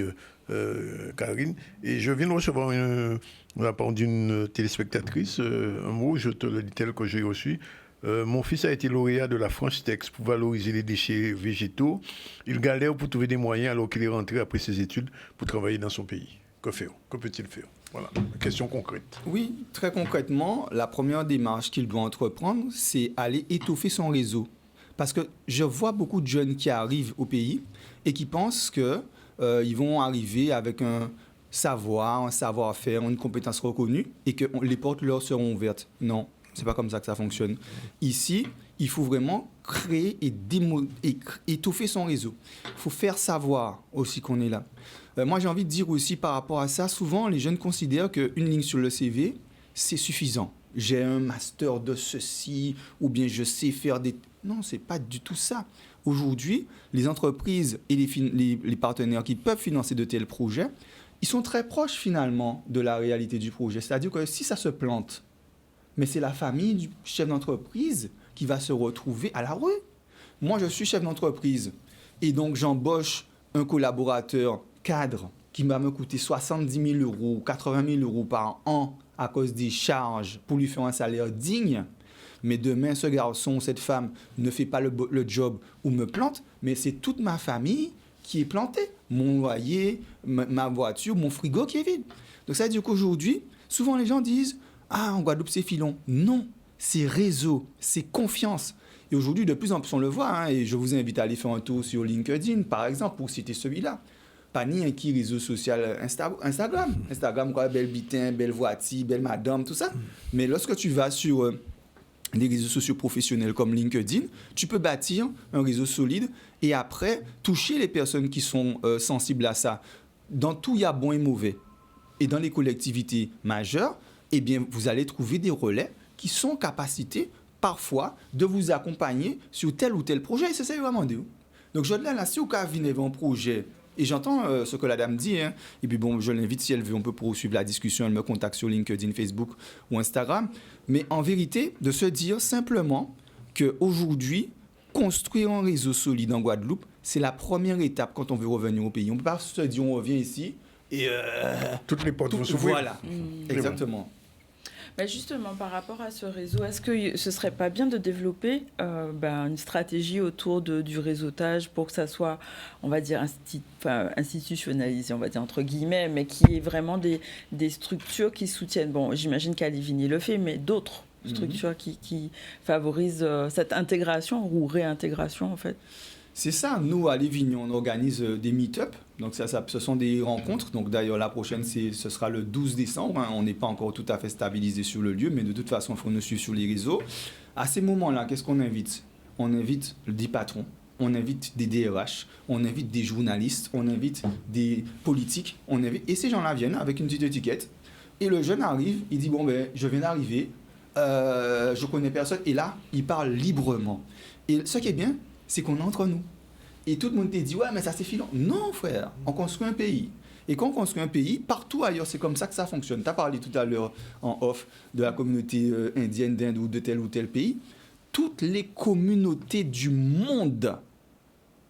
Speaker 1: Karine. Et je viens de recevoir de la part d'une téléspectatrice un mot, je te le dis tel que j'ai reçu. Mon fils a été lauréat de la French Tex pour valoriser les déchets végétaux. Il galère pour trouver des moyens alors qu'il est rentré après ses études pour travailler dans son pays. Que faire? Que peut-il faire? Voilà, question concrète.
Speaker 2: Oui, très concrètement, la première démarche qu'il doit entreprendre, c'est aller étoffer son réseau. Parce que je vois beaucoup de jeunes qui arrivent au pays et qui pensent qu'ils vont arriver avec un savoir, un savoir-faire, une compétence reconnue et que les portes leur seront ouvertes. Non, c'est pas comme ça que ça fonctionne. Ici, il faut vraiment créer et étoffer son réseau. Il faut faire savoir aussi qu'on est là. Moi, j'ai envie de dire aussi par rapport à ça, souvent, les jeunes considèrent qu'une ligne sur le CV, c'est suffisant. J'ai un master de ceci, ou bien je sais faire des... Non, c'est pas du tout ça. Aujourd'hui, les entreprises et les partenaires qui peuvent financer de tels projets, ils sont très proches, finalement, de la réalité du projet. C'est-à-dire que si ça se plante, mais c'est la famille du chef d'entreprise qui va se retrouver à la rue. Moi, je suis chef d'entreprise, et donc j'embauche un collaborateur cadre qui va me coûter 70 000 €, 80 000 € par an à cause des charges pour lui faire un salaire digne. Mais demain, ce garçon ou cette femme ne fait pas le job ou me plante, mais c'est toute ma famille qui est plantée. Mon loyer, ma voiture, mon frigo qui est vide. Donc ça veut dire qu'aujourd'hui, souvent les gens disent « Ah, en Guadeloupe, c'est filon ». Non, c'est réseau, c'est confiance. Et aujourd'hui, de plus en plus, on le voit, et je vous invite à aller faire un tour sur LinkedIn, par exemple, pour citer celui-là. pas ni un qui réseau social Instagram. Instagram, quoi, belle bitin, belle voiture, belle madame, tout ça. Mais lorsque tu vas sur des réseaux sociaux professionnels comme LinkedIn, tu peux bâtir un réseau solide et après toucher les personnes qui sont sensibles à ça. Dans tout, il y a bon et mauvais. Et dans les collectivités majeures, eh bien, vous allez trouver des relais qui sont en capacité, parfois, de vous accompagner sur tel ou tel projet. Et c'est ça, vraiment dit. Donc, je là, si vous avez un projet, et j'entends ce que la dame dit, hein, et puis bon, je l'invite, si elle veut, on peut poursuivre la discussion, elle me contacte sur LinkedIn, Facebook ou Instagram. Mais en vérité, de se dire simplement qu'aujourd'hui, construire un réseau solide en Guadeloupe, c'est la première étape quand on veut revenir au pays. On ne peut pas se dire, on revient ici, et
Speaker 1: toutes les portes vont s'ouvrir.
Speaker 2: Voilà, exactement.
Speaker 3: Mais justement, par rapport à ce réseau, est-ce que ce ne serait pas bien de développer une stratégie autour du réseautage pour que ça soit, on va dire, institutionnalisé, on va dire entre guillemets, mais qui ait vraiment des structures qui soutiennent. Bon, j'imagine qu'Alivini le fait, mais d'autres structures qui favorisent cette intégration ou réintégration, en fait.
Speaker 2: C'est ça, nous à Lévigny, on organise des meet-up, donc ce sont des rencontres, donc d'ailleurs la prochaine ce sera le 12 décembre, hein. On n'est pas encore tout à fait stabilisé sur le lieu, mais de toute façon il faut nous suivre sur les réseaux. À ces moments-là, qu'est-ce qu'on invite? On invite des patrons, on invite des DRH, on invite des journalistes, on invite des politiques, et ces gens-là viennent avec une petite étiquette, et le jeune arrive, il dit bon ben je viens d'arriver, je connais personne, et là il parle librement. Et ce qui est bien, c'est qu'on est entre nous. Et tout le monde te dit, ouais, mais ça c'est filant. Non, frère, on construit un pays. Et quand on construit un pays, partout ailleurs, c'est comme ça que ça fonctionne. Tu as parlé tout à l'heure en off de la communauté indienne d'Inde ou de tel pays. Toutes les communautés du monde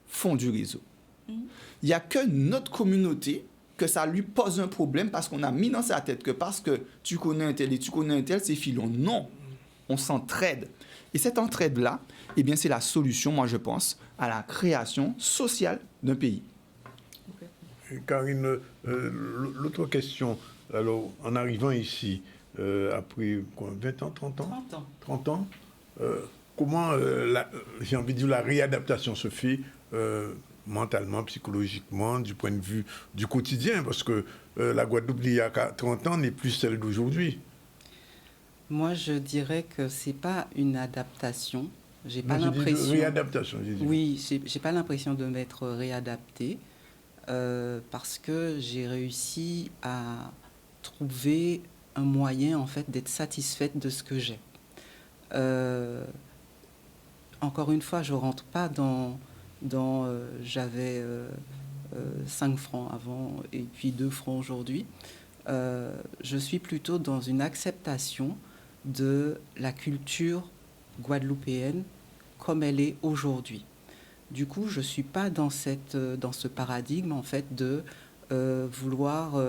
Speaker 2: font du réseau. Il n'y a que notre communauté que ça lui pose un problème parce qu'on a mis dans sa tête que parce que tu connais un tel et tu connais un tel, c'est filon. Non, on s'entraide. Et cette entraide-là, eh bien, c'est la solution, moi je pense, à la création sociale d'un pays.
Speaker 1: Karine, l'autre question, alors, en arrivant ici, après quoi, 20 ans, 30 ans 30 ans. Comment, j'ai envie de dire, la réadaptation se fait mentalement, psychologiquement, du point de vue du quotidien, parce que la Guadeloupe d'il y a 30 ans n'est plus celle d'aujourd'hui.
Speaker 6: Moi, je dirais que c'est pas une adaptation. J'ai pas l'impression.
Speaker 1: Réadaptation.
Speaker 6: Oui, j'ai pas l'impression de m'être réadaptée parce que j'ai réussi à trouver un moyen en fait d'être satisfaite de ce que j'ai. Encore une fois, je rentre pas dans j'avais 5 francs avant et puis 2 francs aujourd'hui. Je suis plutôt dans une acceptation de la culture guadeloupéenne comme elle est aujourd'hui. Du coup, je ne suis pas dans ce paradigme en fait de vouloir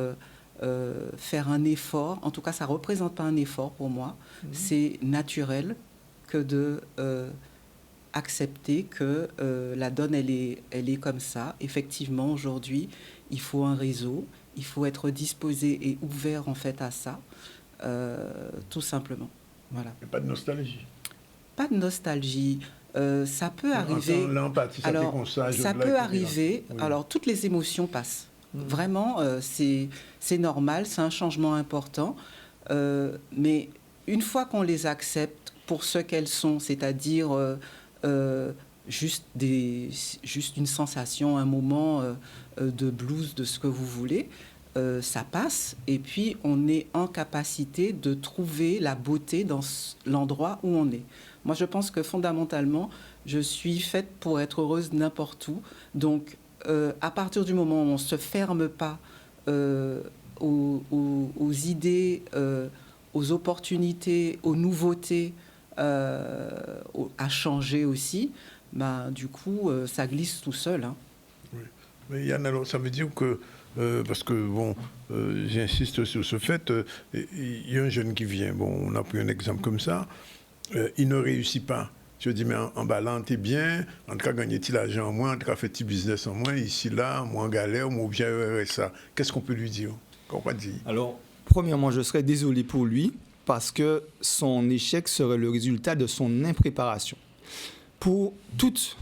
Speaker 6: faire un effort. En tout cas, ça ne représente pas un effort pour moi. C'est naturel que de accepter que la donne, elle est comme ça. Effectivement, aujourd'hui, il faut un réseau. Il faut être disposé et ouvert en fait à ça, tout simplement. Voilà.
Speaker 1: Et pas de nostalgie.
Speaker 6: Pas de nostalgie. Ça peut arriver.
Speaker 1: L'empathie, ça
Speaker 6: alors,
Speaker 1: comme ça
Speaker 6: peut arriver. Oui. Alors, toutes les émotions passent. Vraiment, c'est normal, c'est un changement important. Mais une fois qu'on les accepte pour ce qu'elles sont, c'est-à-dire juste une sensation, un moment de blues, de ce que vous voulez, ça passe. Et puis, on est en capacité de trouver la beauté dans l'endroit où on est. Moi, je pense que fondamentalement, je suis faite pour être heureuse n'importe où. Donc, à partir du moment où on ne se ferme pas aux idées, aux opportunités, aux nouveautés, à changer aussi, bah, du coup, ça glisse tout seul. Hein.
Speaker 1: Oui. Mais Yann, alors, ça veut dire que, parce que, bon, j'insiste sur ce fait, il y a un jeune qui vient, bon, on a pris un exemple comme ça, il ne réussit pas. Je dis, mais en ballant, t'es bien, en tout cas, gagner-t-il l'argent en moins, en tout cas, fait-il business en moins, ici, là, moi en galère, moi bien RSA. Qu'est-ce qu'on peut lui dire? Qu'on va dire?
Speaker 2: Alors, premièrement, je serais désolé pour lui, parce que son échec serait le résultat de son impréparation. Pour toute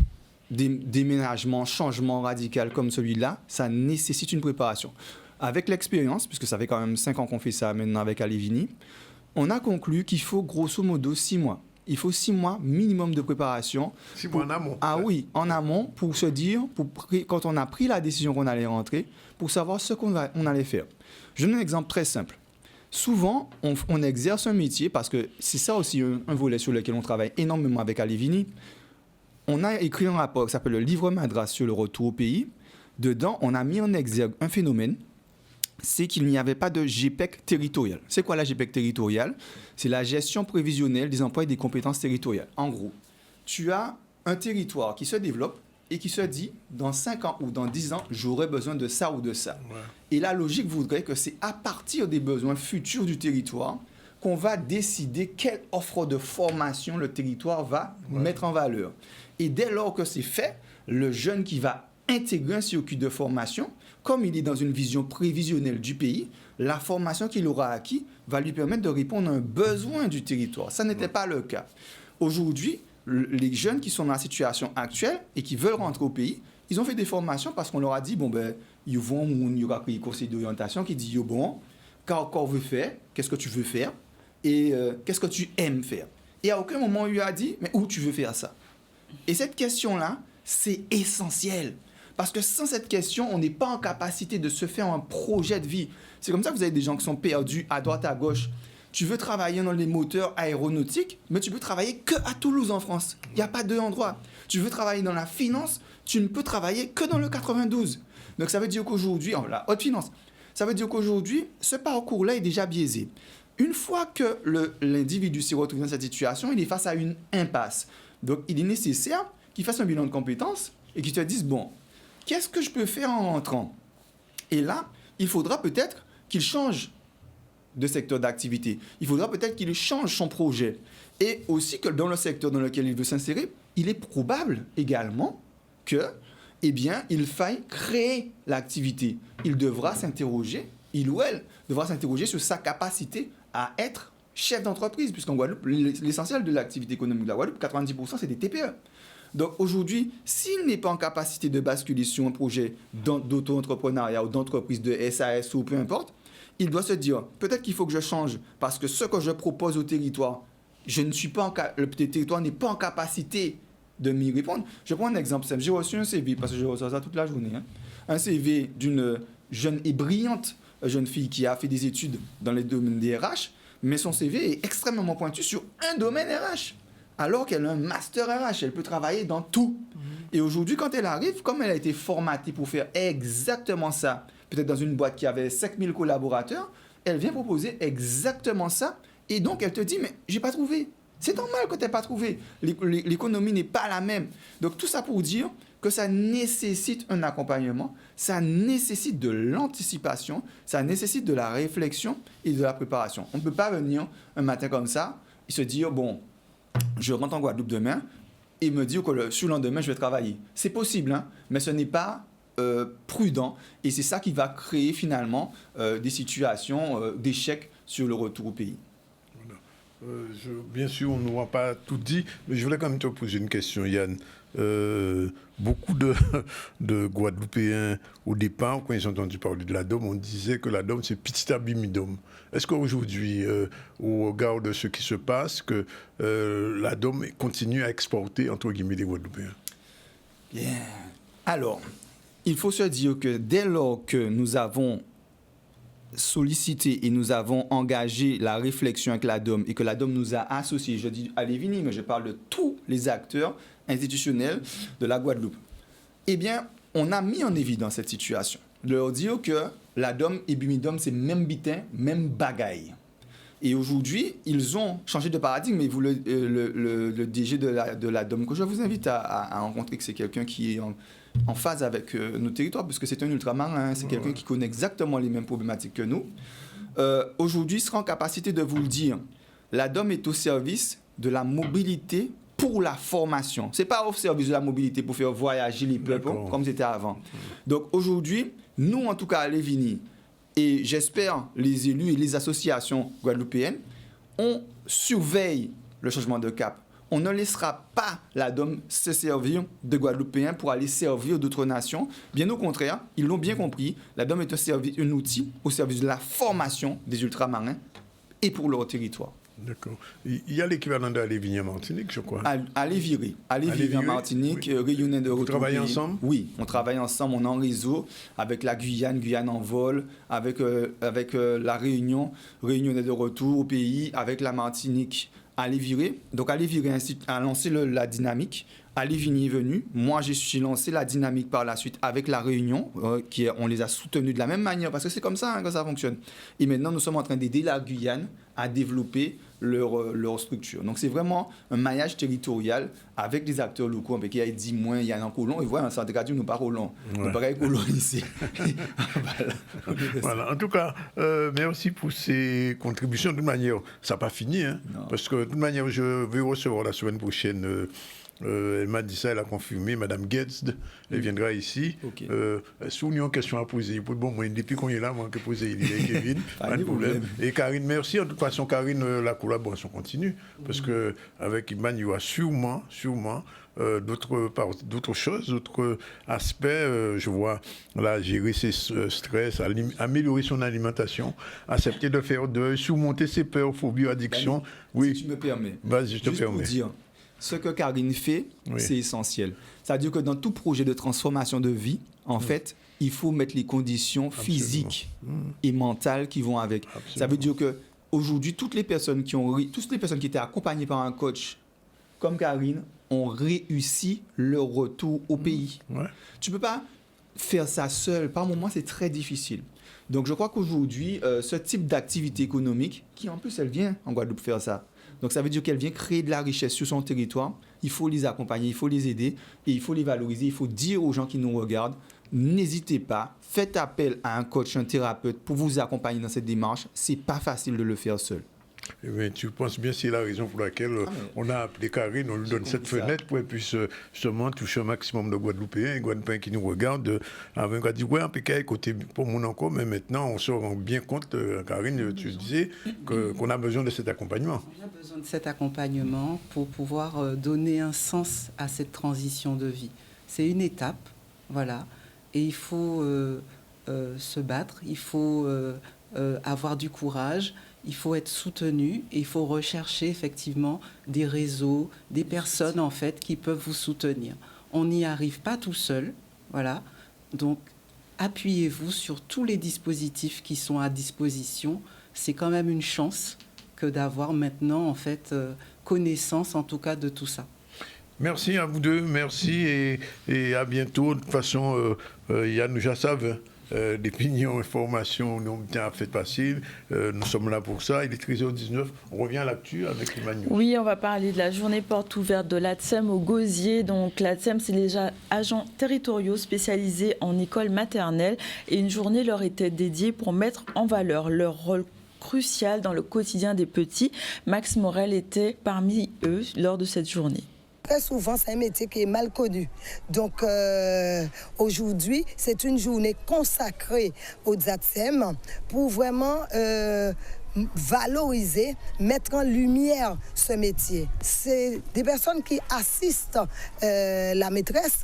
Speaker 2: déménagement, changement radical comme celui-là, ça nécessite une préparation. Avec l'expérience, puisque ça fait quand même 5 ans qu'on fait ça maintenant avec Alevini, on a conclu qu'il faut grosso modo 6 mois. Il faut 6 mois minimum de préparation.
Speaker 1: 6 mois en amont.
Speaker 2: Ah oui, en amont, pour se dire, quand on a pris la décision qu'on allait rentrer, pour savoir ce qu'on allait faire. Je donne un exemple très simple. Souvent, on exerce un métier, parce que c'est ça aussi un volet sur lequel on travaille énormément avec Alevini. On a écrit un rapport qui s'appelle le livre Madras sur le retour au pays. Dedans, on a mis en exergue un phénomène, c'est qu'il n'y avait pas de GPEC territorial. C'est quoi la GPEC territoriale? C'est la gestion prévisionnelle des emplois et des compétences territoriales. En gros, tu as un territoire qui se développe et qui se dit, dans 5 ans ou dans 10 ans, j'aurai besoin de ça ou de ça. Ouais. Et la logique voudrait que c'est à partir des besoins futurs du territoire qu'on va décider quelle offre de formation le territoire va mettre en valeur. Et dès lors que c'est fait, le jeune qui va intégrer un circuit de formation, comme il est dans une vision prévisionnelle du pays, la formation qu'il aura acquis va lui permettre de répondre à un besoin du territoire. Ça n'était pas le cas. Aujourd'hui, les jeunes qui sont dans la situation actuelle et qui veulent rentrer au pays, ils ont fait des formations parce qu'on leur a dit, ils vont, il y aura un conseil d'orientation qui dit, qu'est-ce veut faire, qu'est-ce que tu veux faire et qu'est-ce que tu aimes faire. Et à aucun moment, on lui a dit, mais où tu veux faire ça? Et cette question-là, c'est essentiel. Parce que sans cette question, on n'est pas en capacité de se faire un projet de vie. C'est comme ça que vous avez des gens qui sont perdus à droite, à gauche. Tu veux travailler dans les moteurs aéronautiques, mais tu peux travailler que à Toulouse en France. Il n'y a pas deux endroits. Tu veux travailler dans la finance, tu ne peux travailler que dans le 92. Donc ça veut dire qu'aujourd'hui, la haute finance, ça veut dire qu'aujourd'hui, ce parcours-là est déjà biaisé. Une fois que l'individu s'est retrouvé dans cette situation, il est face à une impasse. Donc il est nécessaire qu'il fasse un bilan de compétences et qu'il te dise, qu'est-ce que je peux faire en rentrant? Et là, il faudra peut-être qu'il change de secteur d'activité. Il faudra peut-être qu'il change son projet. Et aussi que dans le secteur dans lequel il veut s'insérer, il est probable également que, il faille créer l'activité. Il devra s'interroger, il ou elle devra s'interroger sur sa capacité à être chef d'entreprise, puisqu'en Guadeloupe, l'essentiel de l'activité économique de la Guadeloupe, 90%, c'est des TPE. Donc aujourd'hui, s'il n'est pas en capacité de basculer sur un projet d'auto-entrepreneuriat ou d'entreprise de SAS ou peu importe, il doit se dire, peut-être qu'il faut que je change parce que ce que je propose au territoire, le territoire n'est pas en capacité de m'y répondre. Je prends un exemple simple. J'ai reçu un CV, parce que je reçois ça toute la journée, un CV d'une jeune et brillante jeune fille qui a fait des études dans les domaines des RH, mais son CV est extrêmement pointu sur un domaine RH. Alors qu'elle a un master RH, elle peut travailler dans tout. Et aujourd'hui, quand elle arrive, comme elle a été formatée pour faire exactement ça, peut-être dans une boîte qui avait 5000 collaborateurs, elle vient proposer exactement ça. Et donc, elle te dit, mais j'ai pas trouvé. C'est normal que tu n'aies pas trouvé. L'économie n'est pas la même. Donc, tout ça pour dire que ça nécessite un accompagnement, ça nécessite de l'anticipation, ça nécessite de la réflexion et de la préparation. On ne peut pas venir un matin comme ça et se dire, je rentre en Guadeloupe demain et me dire que le surlendemain, je vais travailler. C'est possible, mais ce n'est pas prudent. Et c'est ça qui va créer finalement des situations d'échec sur le retour au pays.
Speaker 1: Bien sûr, on n'aura pas tout dit, mais je voulais quand même te poser une question, Yann. Beaucoup de Guadeloupéens, au départ, quand ils ont entendu parler de la DOM, on disait que la DOM, c'est petit abimidom. Est-ce qu'aujourd'hui, au regard de ce qui se passe, que la DOM continue à exporter, entre guillemets, des Guadeloupéens?
Speaker 2: Bien. Alors, il faut se dire que dès lors que nous avons sollicité et nous avons engagé la réflexion avec la DOM et que la DOM nous a associés, je dis Alevini, mais je parle de tous les acteurs institutionnels de la Guadeloupe, on a mis en évidence cette situation. De leur dire que la DOM et Bumidom, c'est même bitin, même bagaille. Et aujourd'hui, ils ont changé de paradigme. Et vous, le DG de la DOM, que je vous invite à rencontrer, que c'est quelqu'un qui est en phase avec nos territoires, parce que c'est un ultramarin, c'est quelqu'un qui connaît exactement les mêmes problématiques que nous. Aujourd'hui, il sera en capacité de vous le dire. La DOM est au service de la mobilité pour la formation. Ce n'est pas au service de la mobilité pour faire voyager les peuples comme c'était avant. Donc aujourd'hui, nous, en tout cas à Alevini, et j'espère les élus et les associations guadeloupéennes, on surveille le changement de cap. on ne laissera pas la DOM se servir de Guadeloupéens pour aller servir d'autres nations. Bien au contraire, ils l'ont bien compris, la DOM est un outil au service de la formation des ultramarins et pour leur territoire.
Speaker 1: D'accord. Il y a l'équivalent de Alévigny en Martinique, je crois.
Speaker 2: Allez virer en Martinique,
Speaker 1: oui.
Speaker 2: Réunionnais de retour.
Speaker 1: Vous travaillez ensemble?
Speaker 2: Oui, on travaille ensemble, on est en réseau avec la Guyane en vol, avec la Réunion, Réunionnais de retour au pays, avec la Martinique. Allez virer. Donc Allez virer a lancé la dynamique. Alévigny est venu. Moi, j'ai lancé la dynamique par la suite avec la Réunion, on les a soutenus de la même manière, parce que c'est comme ça que ça fonctionne. Et maintenant, nous sommes en train d'aider la Guyane à développer leur structure. Donc, c'est vraiment un maillage territorial avec des acteurs locaux. Il y a 10 mois, il y a un colon, et voilà, ça nous nous pas colon. Nous pas colon ici.
Speaker 1: Voilà. En tout cas, merci pour ces contributions. De toute manière, ça n'a pas fini, hein, parce que de toute manière, je vais recevoir la semaine prochaine... elle m'a dit ça, elle a confirmé, Madame Guedes, elle viendra ici. Okay. Si on a une question à poser, bon, moi, depuis qu'on est là, moi, je peux poser, il est Kevin, pas de problème. Et Karine, merci. En toute façon, Karine, la collaboration continue, parce qu'avec Iman, il y aura sûrement d'autres choses, d'autres aspects. Je vois, là, gérer ses stress, améliorer son alimentation, accepter de faire deuil, surmonter ses peurs, phobies, addictions.
Speaker 2: Oui. Si tu me permets.
Speaker 1: Vas-y, je te permets.
Speaker 2: Pour dire, ce que Karine fait, c'est essentiel. C'est-à-dire que dans tout projet de transformation de vie, en fait, il faut mettre les conditions physiques et mentales qui vont avec. Absolument. Ça veut dire qu'aujourd'hui, toutes les personnes qui étaient accompagnées par un coach comme Karine ont réussi leur retour au pays. Tu ne peux pas faire ça seul. Par moments, c'est très difficile. Donc, je crois qu'aujourd'hui, ce type d'activité économique, qui en plus, elle vient en Guadeloupe faire ça. Donc, ça veut dire qu'elle vient créer de la richesse sur son territoire. Il faut les accompagner, il faut les aider et il faut les valoriser. Il faut dire aux gens qui nous regardent, n'hésitez pas, faites appel à un coach, un thérapeute pour vous accompagner dans cette démarche. Ce n'est pas facile de le faire seul.
Speaker 1: Mais tu penses bien c'est la raison pour laquelle on a appelé Karine, on lui donne cette fenêtre pour qu'elle puisse justement toucher un maximum de Guadeloupéens qui nous regardent. On va dire, ouais, un peu côté pour mon encore, mais maintenant on se rend bien compte, Karine, tu disais, qu'on a besoin de cet accompagnement.
Speaker 6: On a besoin de cet accompagnement pour pouvoir donner un sens à cette transition de vie. C'est une étape, voilà, et il faut se battre, il faut avoir du courage. Il faut être soutenu et il faut rechercher effectivement des réseaux, des personnes en fait qui peuvent vous soutenir. On n'y arrive pas tout seul, voilà. Donc appuyez-vous sur tous les dispositifs qui sont à disposition. C'est quand même une chance que d'avoir maintenant en fait connaissance en tout cas de tout ça.
Speaker 1: Merci à vous deux, merci et à bientôt. De toute façon, Yann nous déjà savent. Des pignons, informations, nous bien fait passer. Nous sommes là pour ça. Il est 13h19. On revient à l'actu avec Emmanuel.
Speaker 3: Oui, on va parler de la journée porte ouverte de l'ATSEM au Gosier. Donc l'ATSEM, c'est les agents territoriaux spécialisés en école maternelle. Et une journée leur était dédiée pour mettre en valeur leur rôle crucial dans le quotidien des petits. Max Morel était parmi eux lors de cette journée.
Speaker 7: Très souvent, c'est un métier qui est mal connu. Donc, aujourd'hui, c'est une journée consacrée aux ATSEM pour vraiment valoriser, mettre en lumière ce métier. C'est des personnes qui assistent la maîtresse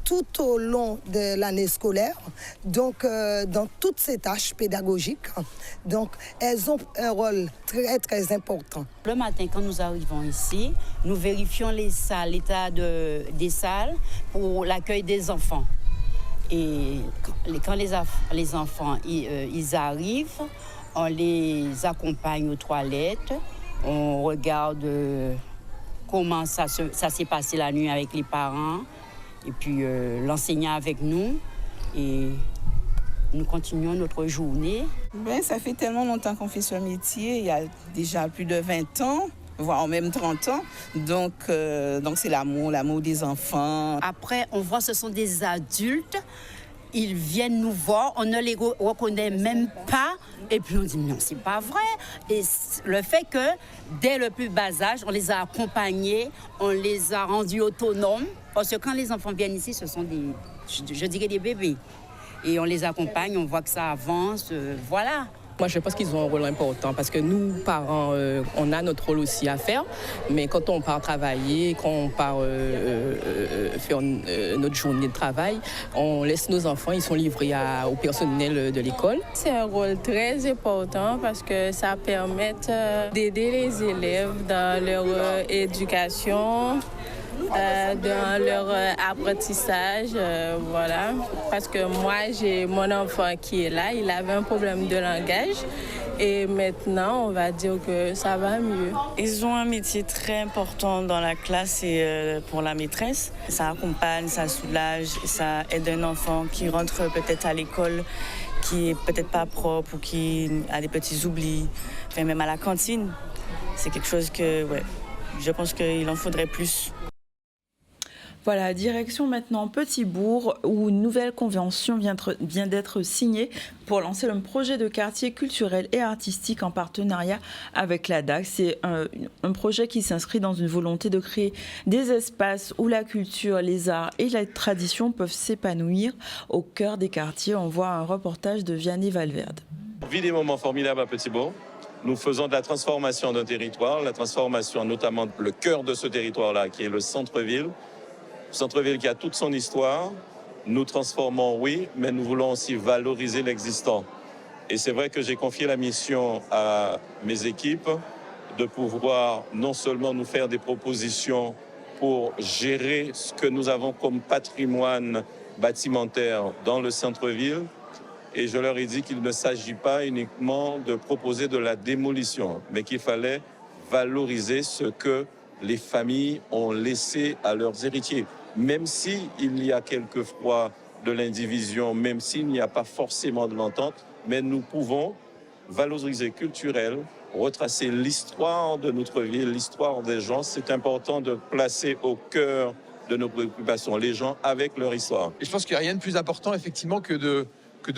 Speaker 7: tout au long de l'année scolaire, donc dans toutes ces tâches pédagogiques. Donc, elles ont un rôle très, très important.
Speaker 8: Le matin, quand nous arrivons ici, nous vérifions les salles, l'état des salles pour l'accueil des enfants. Et quand les enfants ils arrivent, on les accompagne aux toilettes, on regarde comment ça s'est passé la nuit avec les parents, et puis l'enseignant avec nous, et nous continuons notre journée.
Speaker 9: Ben, ça fait tellement longtemps qu'on fait ce métier, il y a déjà plus de 20 ans, voire même 30 ans, donc c'est l'amour des enfants.
Speaker 8: Après, on voit que ce sont des adultes. Ils viennent nous voir, on ne les reconnaît même pas. Et puis on dit, non, c'est pas vrai. Et le fait que, dès le plus bas âge, on les a accompagnés, on les a rendus autonomes. Parce que quand les enfants viennent ici, ce sont je dirais des bébés. Et on les accompagne, on voit que ça avance, voilà.
Speaker 10: Moi, je pense qu'ils ont un rôle important parce que nous, parents, on a notre rôle aussi à faire. Mais quand on part travailler, quand on part faire notre journée de travail, on laisse nos enfants, ils sont livrés au personnel de l'école.
Speaker 11: C'est un rôle très important parce que ça permet d'aider les élèves dans leur éducation, dans leur apprentissage, voilà. Parce que moi, j'ai mon enfant qui est là, il avait un problème de langage et maintenant, on va dire que ça va mieux.
Speaker 12: Ils ont un métier très important dans la classe et pour la maîtresse. Ça accompagne, ça soulage, ça aide un enfant qui rentre peut-être à l'école, qui est peut-être pas propre ou qui a des petits oublis, enfin, même à la cantine. C'est quelque chose que, ouais, je pense qu'il en faudrait plus.
Speaker 3: Voilà, direction maintenant Petit-Bourg, où une nouvelle convention vient d'être signée pour lancer un projet de quartier culturel et artistique en partenariat avec la DAC. C'est un projet qui s'inscrit dans une volonté de créer des espaces où la culture, les arts et la tradition peuvent s'épanouir au cœur des quartiers. On voit un reportage de Vianney Valverde.
Speaker 13: On vit des moments formidables à Petit-Bourg. Nous faisons de la transformation d'un territoire, la transformation notamment le cœur de ce territoire-là, qui est le centre-ville. Centre-ville qui a toute son histoire, nous transformons, oui, mais nous voulons aussi valoriser l'existant. Et c'est vrai que j'ai confié la mission à mes équipes de pouvoir non seulement nous faire des propositions pour gérer ce que nous avons comme patrimoine bâtimentaire dans le centre-ville, et je leur ai dit qu'il ne s'agit pas uniquement de proposer de la démolition, mais qu'il fallait valoriser ce que les familles ont laissé à leurs héritiers. Même s'il y a quelquefois de l'indivision, même s'il n'y a pas forcément de l'entente, mais nous pouvons valoriser culturel, retracer l'histoire de notre ville, l'histoire des gens. C'est important de placer au cœur de nos préoccupations les gens avec leur histoire.
Speaker 14: Et je pense qu'il n'y a rien de plus important, effectivement, que de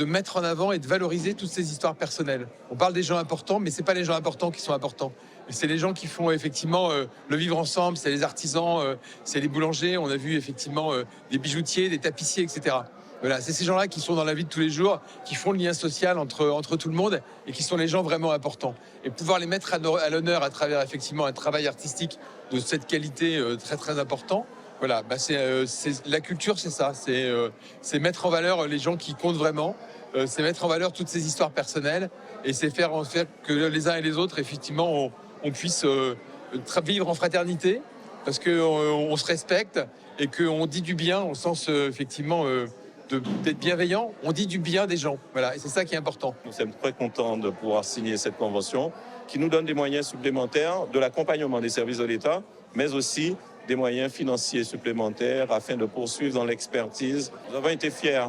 Speaker 14: mettre en avant et de valoriser toutes ces histoires personnelles. On parle des gens importants, mais ce n'est pas les gens importants qui sont importants. C'est les gens qui font effectivement le vivre ensemble, c'est les artisans, c'est les boulangers, on a vu effectivement des bijoutiers, des tapissiers, etc. Voilà, c'est ces gens-là qui sont dans la vie de tous les jours, qui font le lien social entre tout le monde et qui sont les gens vraiment importants. Et pouvoir les mettre à l'honneur à travers effectivement un travail artistique de cette qualité très très important. Voilà, la culture, c'est ça, c'est mettre en valeur les gens qui comptent vraiment, c'est mettre en valeur toutes ces histoires personnelles et c'est faire en fait que les uns et les autres, effectivement, on puisse vivre en fraternité parce qu'on se respecte et qu'on dit du bien au sens, effectivement, d'être bienveillant. On dit du bien des gens. Voilà, et c'est ça qui est important.
Speaker 13: Nous sommes très contents de pouvoir signer cette convention qui nous donne des moyens supplémentaires de l'accompagnement des services de l'État, mais aussi des moyens financiers supplémentaires afin de poursuivre dans l'expertise. Nous avons été fiers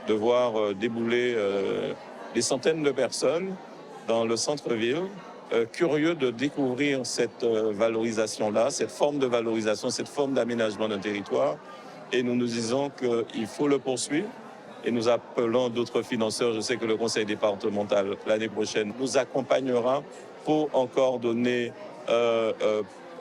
Speaker 13: de voir débouler des centaines de personnes dans le centre-ville, curieux de découvrir cette valorisation-là, cette forme de valorisation, cette forme d'aménagement d'un territoire. Et nous nous disons qu'il faut le poursuivre. Et nous appelons d'autres financeurs. Je sais que le conseil départemental, l'année prochaine, nous accompagnera pour encore donner,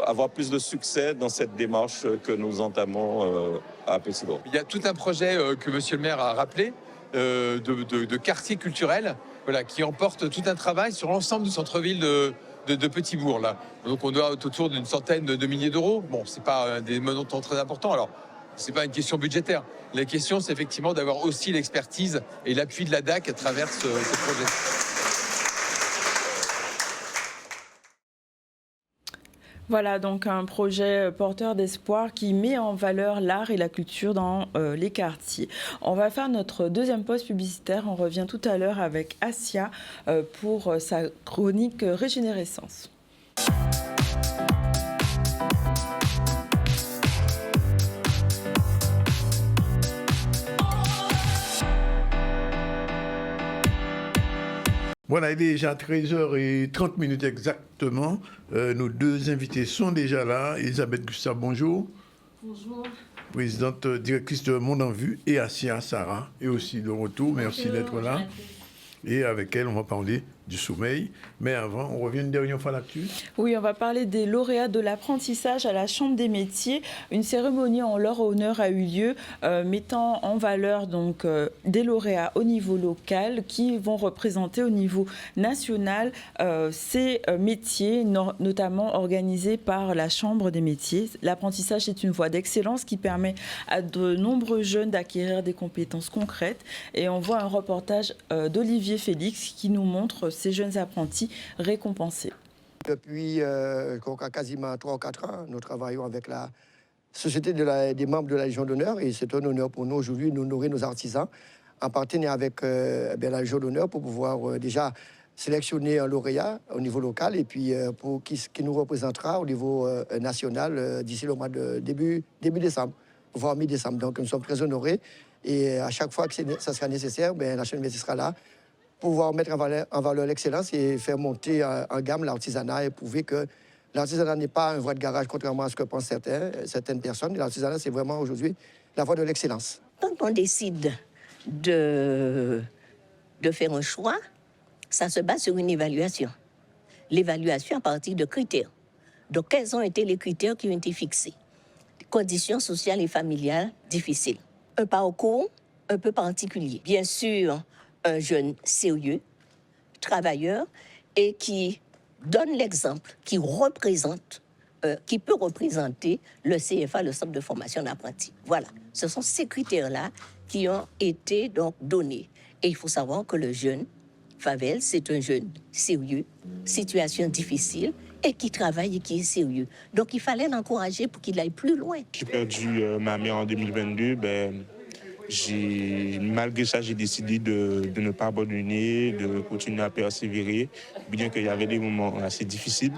Speaker 13: avoir plus de succès dans cette démarche que nous entamons à Petit-Bourg.
Speaker 14: Il y a tout un projet que monsieur le maire a rappelé, de quartier culturel, voilà, qui emporte tout un travail sur l'ensemble du centre-ville de Petit-Bourg. Là. Donc on doit être autour d'une centaine de milliers d'euros. Bon, c'est pas des montants très importants. Alors, c'est pas une question budgétaire. La question, c'est effectivement d'avoir aussi l'expertise et l'appui de la DAC à travers ce projet.
Speaker 3: Voilà donc un projet porteur d'espoir qui met en valeur l'art et la culture dans les quartiers. On va faire notre deuxième pause publicitaire. On revient tout à l'heure avec Asia pour sa chronique Régénérescence.
Speaker 1: Voilà, il est déjà 13h30 exactement. Nos deux invités sont déjà là. Elisabeth Gustave, bonjour.
Speaker 15: Bonjour.
Speaker 1: Présidente directrice de Monde en Vue, et Asia Sarah, et aussi de retour. Merci d'être là. Et avec elle, on va parler du sommeil. Mais avant, on revient une dernière fois là-dessus.
Speaker 3: Oui, on va parler des lauréats de l'apprentissage à la Chambre des métiers. Une cérémonie en leur honneur a eu lieu, mettant en valeur donc, des lauréats au niveau local qui vont représenter au niveau national ces métiers, notamment organisés par la Chambre des métiers. L'apprentissage est une voie d'excellence qui permet à de nombreux jeunes d'acquérir des compétences concrètes. Et on voit un reportage d'Olivier Félix qui nous montre ces jeunes apprentis récompensés.
Speaker 15: Depuis quasiment 3 ou 4 ans, nous travaillons avec la Société des membres de la Légion d'honneur et c'est un honneur pour nous aujourd'hui d'honorer nos artisans en partenariat avec la Légion d'honneur pour pouvoir déjà sélectionner un lauréat au niveau local et puis pour qui nous représentera au niveau national d'ici le mois de début décembre, voire mi-décembre. Donc nous sommes très honorés et à chaque fois que ça sera nécessaire, la Chambre des métiers sera là pour pouvoir mettre en valeur l'excellence et faire monter en gamme l'artisanat et prouver que l'artisanat n'est pas un voie de garage, contrairement à ce que pensent certaines personnes. L'artisanat, c'est vraiment aujourd'hui la voie de l'excellence.
Speaker 16: Quand on décide de faire un choix, ça se base sur une évaluation. L'évaluation à partir de critères. Donc, quels ont été les critères qui ont été fixés? Conditions sociales et familiales difficiles. Un parcours un peu particulier. Bien sûr, un jeune sérieux, travailleur, et qui donne l'exemple, qui représente, qui peut représenter le CFA, le Centre de formation d'apprentis. Voilà, ce sont ces critères-là qui ont été donc donnés. Et il faut savoir que le jeune Favel, c'est un jeune sérieux, situation difficile, et qui travaille et qui est sérieux. Donc il fallait l'encourager pour qu'il aille plus loin.
Speaker 17: J'ai perdu ma mère en 2022, malgré ça, j'ai décidé de ne pas abandonner, de continuer à persévérer, bien qu'il y avait des moments assez difficiles.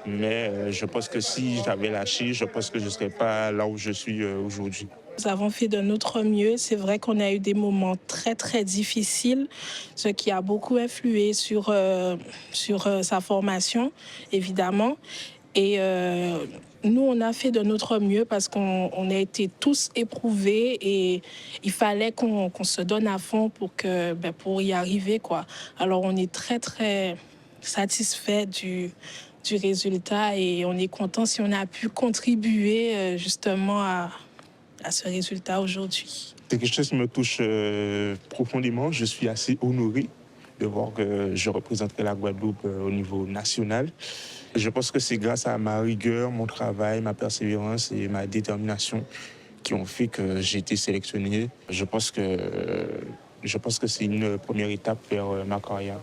Speaker 17: Mais je pense que si j'avais lâché, je pense que je ne serais pas là où je suis aujourd'hui.
Speaker 11: Nous avons fait de notre mieux. C'est vrai qu'on a eu des moments très, très difficiles, ce qui a beaucoup influé sur sa formation, évidemment. Et nous, on a fait de notre mieux parce qu'on a été tous éprouvés et il fallait qu'on se donne à fond pour y arriver, quoi. Alors, on est très, très satisfait du résultat et on est content si on a pu contribuer justement à ce résultat aujourd'hui.
Speaker 17: C'est quelque chose qui me touche profondément. Je suis assez honoré de voir que je représenterai la Guadeloupe au niveau national. Je pense que c'est grâce à ma rigueur, mon travail, ma persévérance et ma détermination qui ont fait que j'ai été sélectionné. Je pense que c'est une première étape vers ma carrière.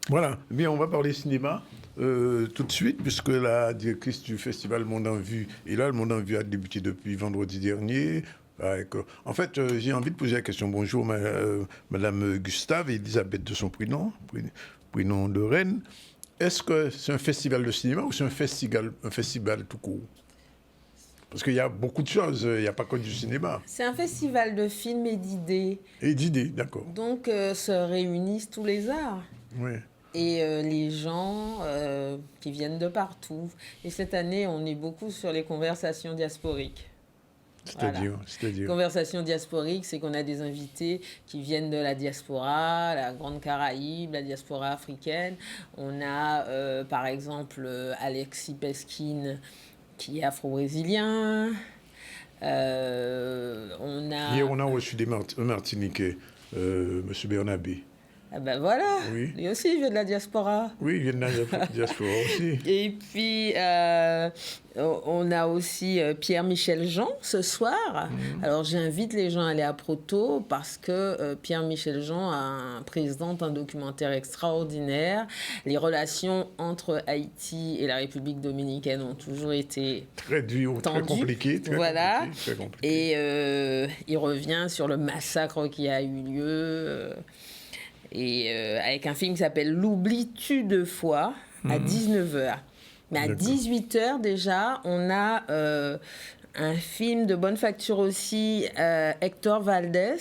Speaker 1: Voilà, bien, on va parler cinéma tout de suite, puisque la directrice du festival Monde en Vue est là. Le Monde en Vue a débuté depuis vendredi dernier. En fait, j'ai envie de poser la question. Bonjour, Madame Gustave et Elisabeth de son prénom de Rennes. Est-ce que c'est un festival de cinéma ou c'est un festival tout court? Parce qu'il y a beaucoup de choses, il n'y a pas que du cinéma.
Speaker 18: C'est un festival de films et d'idées.
Speaker 1: Et d'idées, d'accord.
Speaker 18: Donc, se réunissent tous les arts.
Speaker 1: Oui.
Speaker 18: Et les gens qui viennent de partout. Et cette année, on est beaucoup sur les conversations diasporiques.
Speaker 1: C'est-à-dire
Speaker 18: Conversation diasporique, c'est qu'on a des invités qui viennent de la diaspora, la Grande Caraïbe, la diaspora africaine. On a, par exemple, Alexis Peskin, qui est afro-brésilien.
Speaker 1: Hier, on a reçu des Martiniquais, M. Bernabé.
Speaker 18: Ah ben voilà,
Speaker 1: oui.
Speaker 18: Lui aussi, il vient de la diaspora.
Speaker 1: Oui, il vient de la diaspora aussi.
Speaker 18: Et puis, on a aussi Pierre-Michel Jean ce soir. Alors, j'invite les gens à aller à Proto parce que Pierre-Michel Jean présente un documentaire extraordinaire. Les relations entre Haïti et la République dominicaine ont toujours été
Speaker 1: très compliquées.
Speaker 18: Voilà.
Speaker 1: Très compliqué.
Speaker 18: Et il revient sur le massacre qui a eu lieu... Et avec un film qui s'appelle L'oublies-tu deux fois à 19h. Mais à 18h déjà, on a un film de bonne facture aussi, Hector Valdés,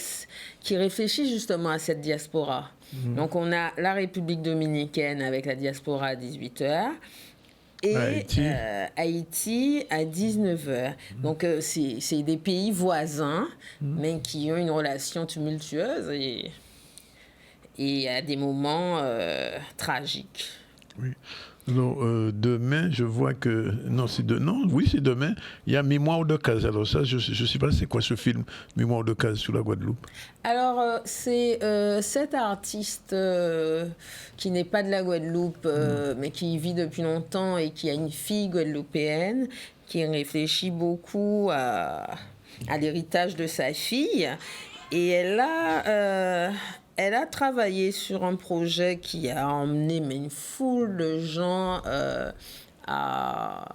Speaker 18: qui réfléchit justement à cette diaspora. Donc on a la République dominicaine avec la diaspora à 18h. Et Haïti à 19h. Donc c'est des pays voisins, mais qui ont une relation tumultueuse et à des moments tragiques.
Speaker 1: Oui. Alors, demain, je vois que... Non, c'est demain. Il y a Mémoire de Caz. Alors ça, je ne sais pas c'est quoi ce film, Mémoire de Caz sur la Guadeloupe.
Speaker 18: Alors, c'est cet artiste qui n'est pas de la Guadeloupe, mais qui y vit depuis longtemps et qui a une fille guadeloupéenne, qui réfléchit beaucoup à l'héritage de sa fille. Et elle a travaillé sur un projet qui a emmené une foule de gens à...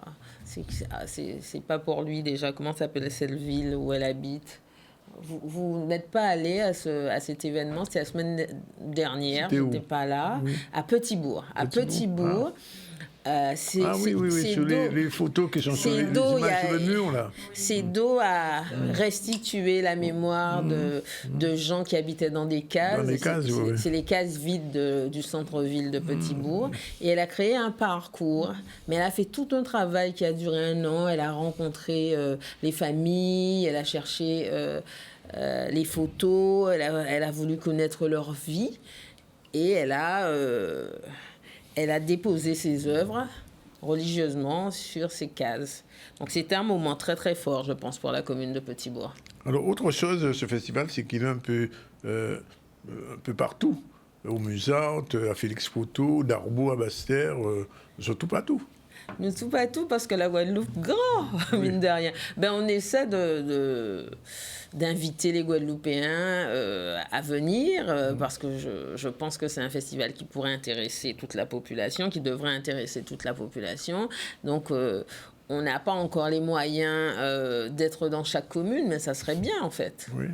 Speaker 18: C'est pas pour lui déjà. Comment s'appelle cette ville où elle habite? Vous n'êtes pas allé à cet événement, c'était la semaine dernière, je n'étais pas là, oui. À Petit-Bourg. À Petit-Bourg.
Speaker 1: Oui, sur les photos qui sont sur les images sur le mur, là.
Speaker 18: C'est d'eau à restituer la mémoire de gens qui habitaient dans des cases. C'est les cases vides du centre-ville de Petit-Bourg. Et elle a créé un parcours, mais elle a fait tout un travail qui a duré 1 an. Elle a rencontré les familles, elle a cherché les photos, elle a voulu connaître leur vie. Et elle a déposé ses œuvres religieusement sur ces cases. Donc c'était un moment très très fort, je pense, pour la commune de Petit-Bourg.
Speaker 1: Alors autre chose, ce festival, c'est qu'il est un peu partout. Au Musart, à Félix Photo, d'Arbo à Basse-Terre, surtout pas tout.
Speaker 18: Nous tout pas tout parce que la Guadeloupe, grand, mine de rien. On essaie d'inviter les Guadeloupéens à venir parce que je pense que c'est un festival qui pourrait intéresser toute la population, qui devrait intéresser toute la population. Donc, on n'a pas encore les moyens d'être dans chaque commune, mais ça serait bien, en fait.
Speaker 1: Oui.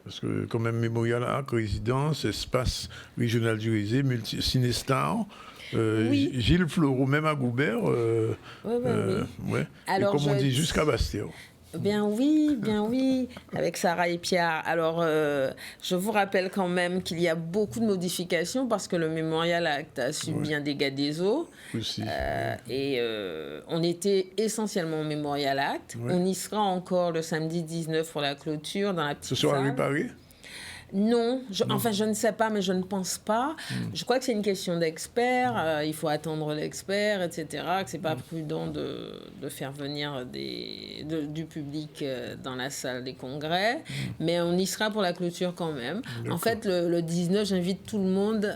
Speaker 1: Parce que quand même, Mémorial Arc, Résidence, Espace Régional du Rézé, Cinestar... oui. Gilles Fleureau, même à Goubert,
Speaker 18: oui. Alors,
Speaker 1: et comme on dit, jusqu'à Basse-Terre.
Speaker 18: Bien oui, avec Sarah et Pierre. Alors, je vous rappelle quand même qu'il y a beaucoup de modifications parce que le Mémorial Act a subi un dégât des eaux. Et on était essentiellement au Mémorial Act. On y sera encore le samedi 19 pour la clôture dans la petite salle.
Speaker 1: Ce sera réparé ?
Speaker 18: Non, enfin je ne sais pas, mais je ne pense pas. Je crois que c'est une question d'experts, il faut attendre l'expert, etc., que ce n'est pas prudent de faire venir du public dans la salle des congrès, mais on y sera pour la clôture quand même. En fait, le 19, j'invite tout le monde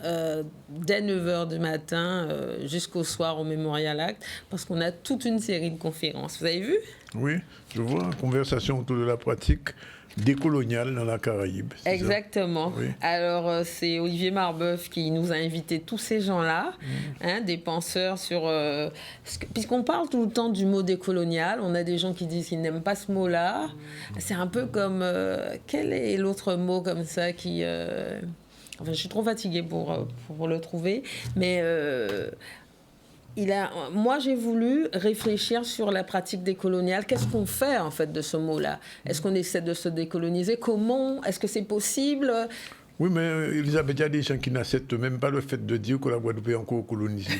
Speaker 18: dès 9h du matin jusqu'au soir au Mémorial Act, parce qu'on a toute une série de conférences. Vous avez vu ?
Speaker 1: Oui, je vois, conversation autour de la pratique décoloniale dans la Caraïbe.
Speaker 18: Exactement. Oui. Alors, c'est Olivier Marbeuf qui nous a invités tous ces gens-là, des penseurs sur... puisqu'on parle tout le temps du mot décolonial, on a des gens qui disent qu'ils n'aiment pas ce mot-là. C'est un peu comme... quel est l'autre mot comme ça qui... Enfin, je suis trop fatiguée pour le trouver, mais... Moi, j'ai voulu réfléchir sur la pratique décoloniale. Qu'est-ce qu'on fait, en fait, de ce mot-là ? Est-ce qu'on essaie de se décoloniser ? Comment ? Est-ce que c'est possible ?
Speaker 1: Oui, mais Elisabeth, il y a des gens qui n'acceptent même pas le fait de dire que la Guadeloupe est encore colonisée.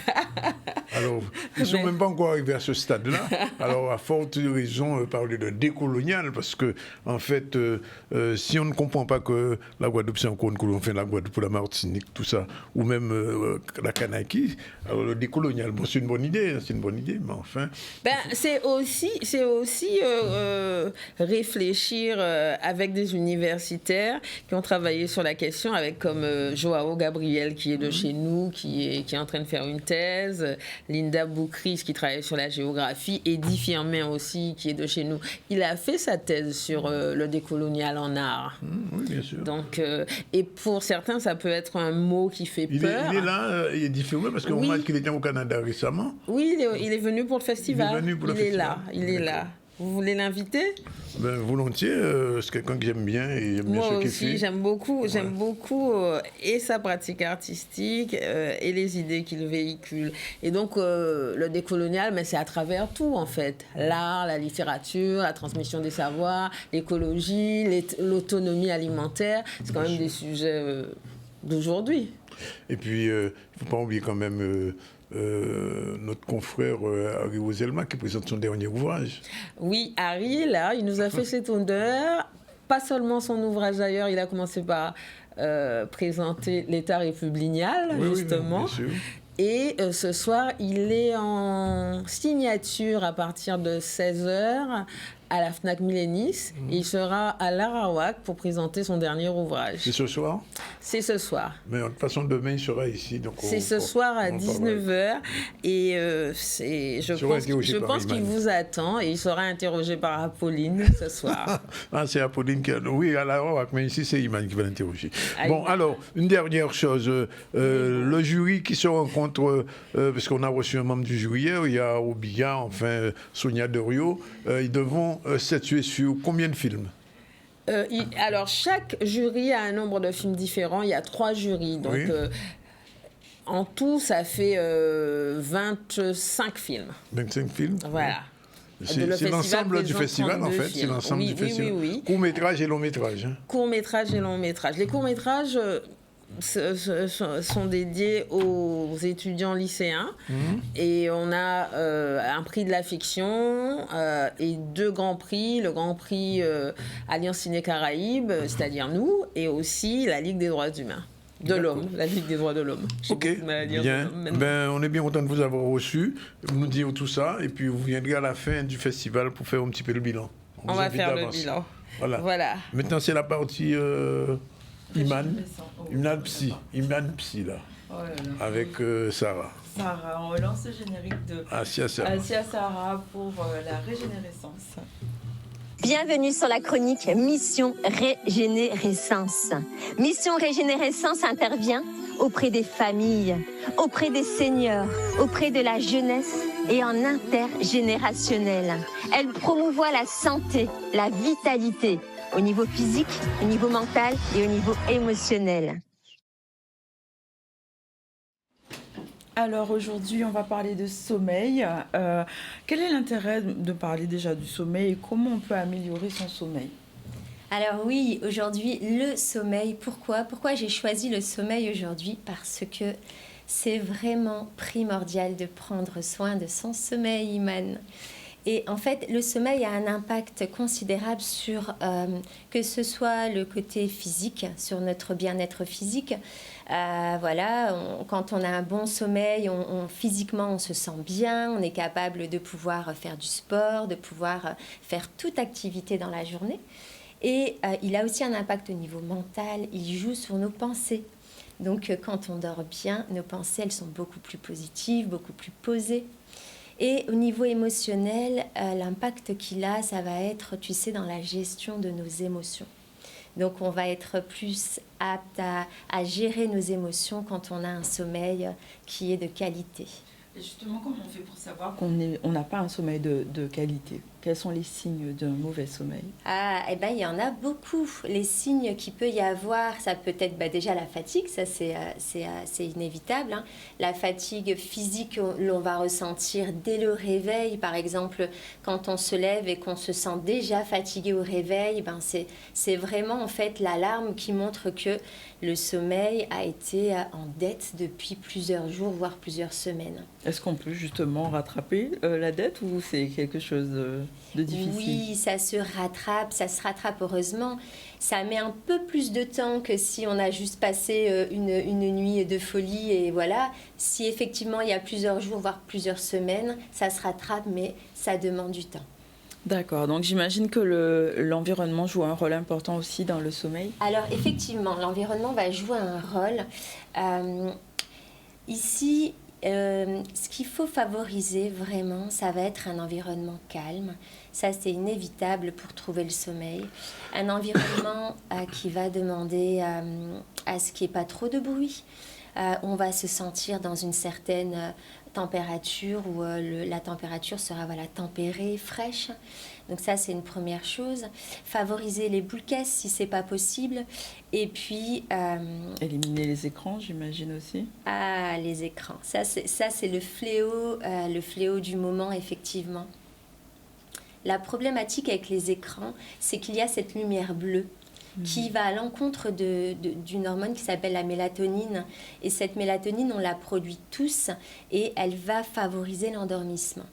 Speaker 1: Alors, ils ne sont même pas encore arrivés à ce stade-là. Alors, à forte raison, parler de décolonial, parce que, en fait, si on ne comprend pas que la Guadeloupe, c'est encore une colonie, enfin, la Guadeloupe, la Martinique, tout ça, ou même la Kanaky, alors le décolonial, bon, c'est une bonne idée, mais enfin...
Speaker 18: c'est aussi réfléchir avec des universitaires qui ont travaillé sur la question, avec comme Joao Gabriel, qui est de chez nous, qui est en train de faire une thèse, Linda Boukris, qui travaille sur la géographie, Eddy Firmin aussi, qui est de chez nous. Il a fait sa thèse sur le décolonial en art.
Speaker 1: Oui, bien sûr.
Speaker 18: Donc, et pour certains, ça peut être un mot qui fait peur.
Speaker 1: Il est là, Eddy Firmin, parce qu'on m'a dit qu'il était au Canada récemment.
Speaker 18: Oui, il est venu pour le festival. Il est là. Vous voulez l'inviter ?
Speaker 1: Volontiers, c'est quelqu'un que j'aime bien et j'aime bien ce qu'il fait.
Speaker 18: Moi aussi, j'aime beaucoup et sa pratique artistique et les idées qu'il véhicule. Et donc, le décolonial, mais c'est à travers tout, en fait. L'art, la littérature, la transmission des savoirs, l'écologie, l'autonomie alimentaire, c'est quand même des sujets d'aujourd'hui.
Speaker 1: Et puis, il ne faut pas oublier quand même... notre confrère Harry Roselma qui présente son dernier ouvrage.
Speaker 18: Oui, Harry est là, il nous a fait cet honneur. Pas seulement son ouvrage d'ailleurs, il a commencé par présenter l'État républicain, justement.
Speaker 1: Oui, bien sûr.
Speaker 18: Et ce soir, il est en signature à partir de 16h à la FNAC Millénis. Il sera à l'Arawak pour présenter son dernier ouvrage.
Speaker 1: C'est ce soir?
Speaker 18: C'est ce soir.
Speaker 1: Mais de toute façon, demain, il sera ici.
Speaker 18: C'est ce soir à 19h. Et je pense qu'il vous attend et il sera interrogé par Apolline ce soir.
Speaker 1: C'est Apolline qui... Oui, à l'Arawak, mais ici, c'est Iman qui va l'interroger. Bon,
Speaker 18: Iman.
Speaker 1: alors, une dernière chose. Le jury qui se rencontre, parce qu'on a reçu un membre du jury hier, il y a Obia, enfin, Sonia Derio, ils devront statuer sur combien de films?
Speaker 18: Alors, chaque jury a un nombre de films différents. Il y a 3 jurys. Donc,
Speaker 1: Oui.
Speaker 18: En tout, ça fait 25 films.
Speaker 1: 25 films?
Speaker 18: Voilà.
Speaker 1: C'est l'ensemble du festival, en fait. C'est l'ensemble du festival.
Speaker 18: Oui.
Speaker 1: Court-métrage et long-métrage. Hein.
Speaker 18: Court-métrage et long-métrage. Les courts-métrages sont dédiés aux étudiants lycéens. Et on a un prix de la fiction et 2 grands prix. Le grand prix Alliance Ciné Caraïbes, c'est-à-dire nous, et aussi la Ligue des droits humains. De l'homme, la Ligue des droits de l'homme.
Speaker 1: Ok, bien. On est bien content de vous avoir reçu, vous nous dire tout ça, et puis vous viendrez à la fin du festival pour faire un petit peu le bilan.
Speaker 18: On va faire le bilan.
Speaker 1: Voilà. Maintenant, c'est la partie Iman Psy, là.
Speaker 3: Oh là là.
Speaker 1: Avec Sarah.
Speaker 3: Sarah, on relance le générique de
Speaker 1: Asia
Speaker 3: Sarah pour la régénérescence.
Speaker 19: Bienvenue sur la chronique Mission Régénérescence. Mission Régénérescence intervient auprès des familles, auprès des seniors, auprès de la jeunesse et en intergénérationnel. Elle promouvoit la santé, la vitalité au niveau physique, au niveau mental et au niveau émotionnel.
Speaker 3: Alors aujourd'hui, on va parler de sommeil. Quel est l'intérêt de parler déjà du sommeil et comment on peut améliorer son sommeil?
Speaker 20: Alors oui, aujourd'hui, le sommeil. Pourquoi j'ai choisi le sommeil aujourd'hui? Parce que c'est vraiment primordial de prendre soin de son sommeil, Iman. Et en fait, le sommeil a un impact considérable sur, que ce soit le côté physique, sur notre bien-être physique. Quand on a un bon sommeil, physiquement, on se sent bien, on est capable de pouvoir faire du sport, de pouvoir faire toute activité dans la journée. Et il a aussi un impact au niveau mental, il joue sur nos pensées. Donc, quand on dort bien, nos pensées, elles sont beaucoup plus positives, beaucoup plus posées. Et au niveau émotionnel, l'impact qu'il a, ça va être, tu sais, dans la gestion de nos émotions. Donc, on va être plus apte à gérer nos émotions quand on a un sommeil qui est de qualité.
Speaker 3: Et justement, comment on fait pour savoir qu'on n'a pas un sommeil de qualité? Quels sont les signes d'un mauvais sommeil?
Speaker 20: Il y en a beaucoup. Les signes qu'il peut y avoir, ça peut être déjà la fatigue, ça c'est inévitable. Hein. La fatigue physique, l'on va ressentir dès le réveil. Par exemple, quand on se lève et qu'on se sent déjà fatigué au réveil, c'est vraiment en fait l'alarme qui montre que le sommeil a été en dette depuis plusieurs jours, voire plusieurs semaines.
Speaker 3: Est-ce qu'on peut justement rattraper la dette ou c'est quelque chose de difficile?
Speaker 20: Oui, ça se rattrape heureusement. Ça met un peu plus de temps que si on a juste passé une nuit de folie et voilà. Si effectivement il y a plusieurs jours, voire plusieurs semaines, ça se rattrape, mais ça demande du temps.
Speaker 3: D'accord, donc j'imagine que l'environnement joue un rôle important aussi dans le sommeil.
Speaker 20: Alors effectivement, l'environnement va jouer un rôle. Ici, ce qu'il faut favoriser vraiment, ça va être un environnement calme. Ça, c'est inévitable pour trouver le sommeil. Un environnement qui va demander à ce qu'il n'y ait pas trop de bruit. On va se sentir dans une certaine température où la température sera tempérée, fraîche. Donc ça, c'est une première chose. Favoriser les boules caisses si c'est pas possible. Et puis...
Speaker 3: éliminer les écrans, j'imagine aussi.
Speaker 20: Ah, les écrans. Ça, c'est le fléau du moment, effectivement. La problématique avec les écrans, c'est qu'il y a cette lumière bleue qui va à l'encontre d'une hormone qui s'appelle la mélatonine. Et cette mélatonine, on la produit tous et elle va favoriser l'endormissement.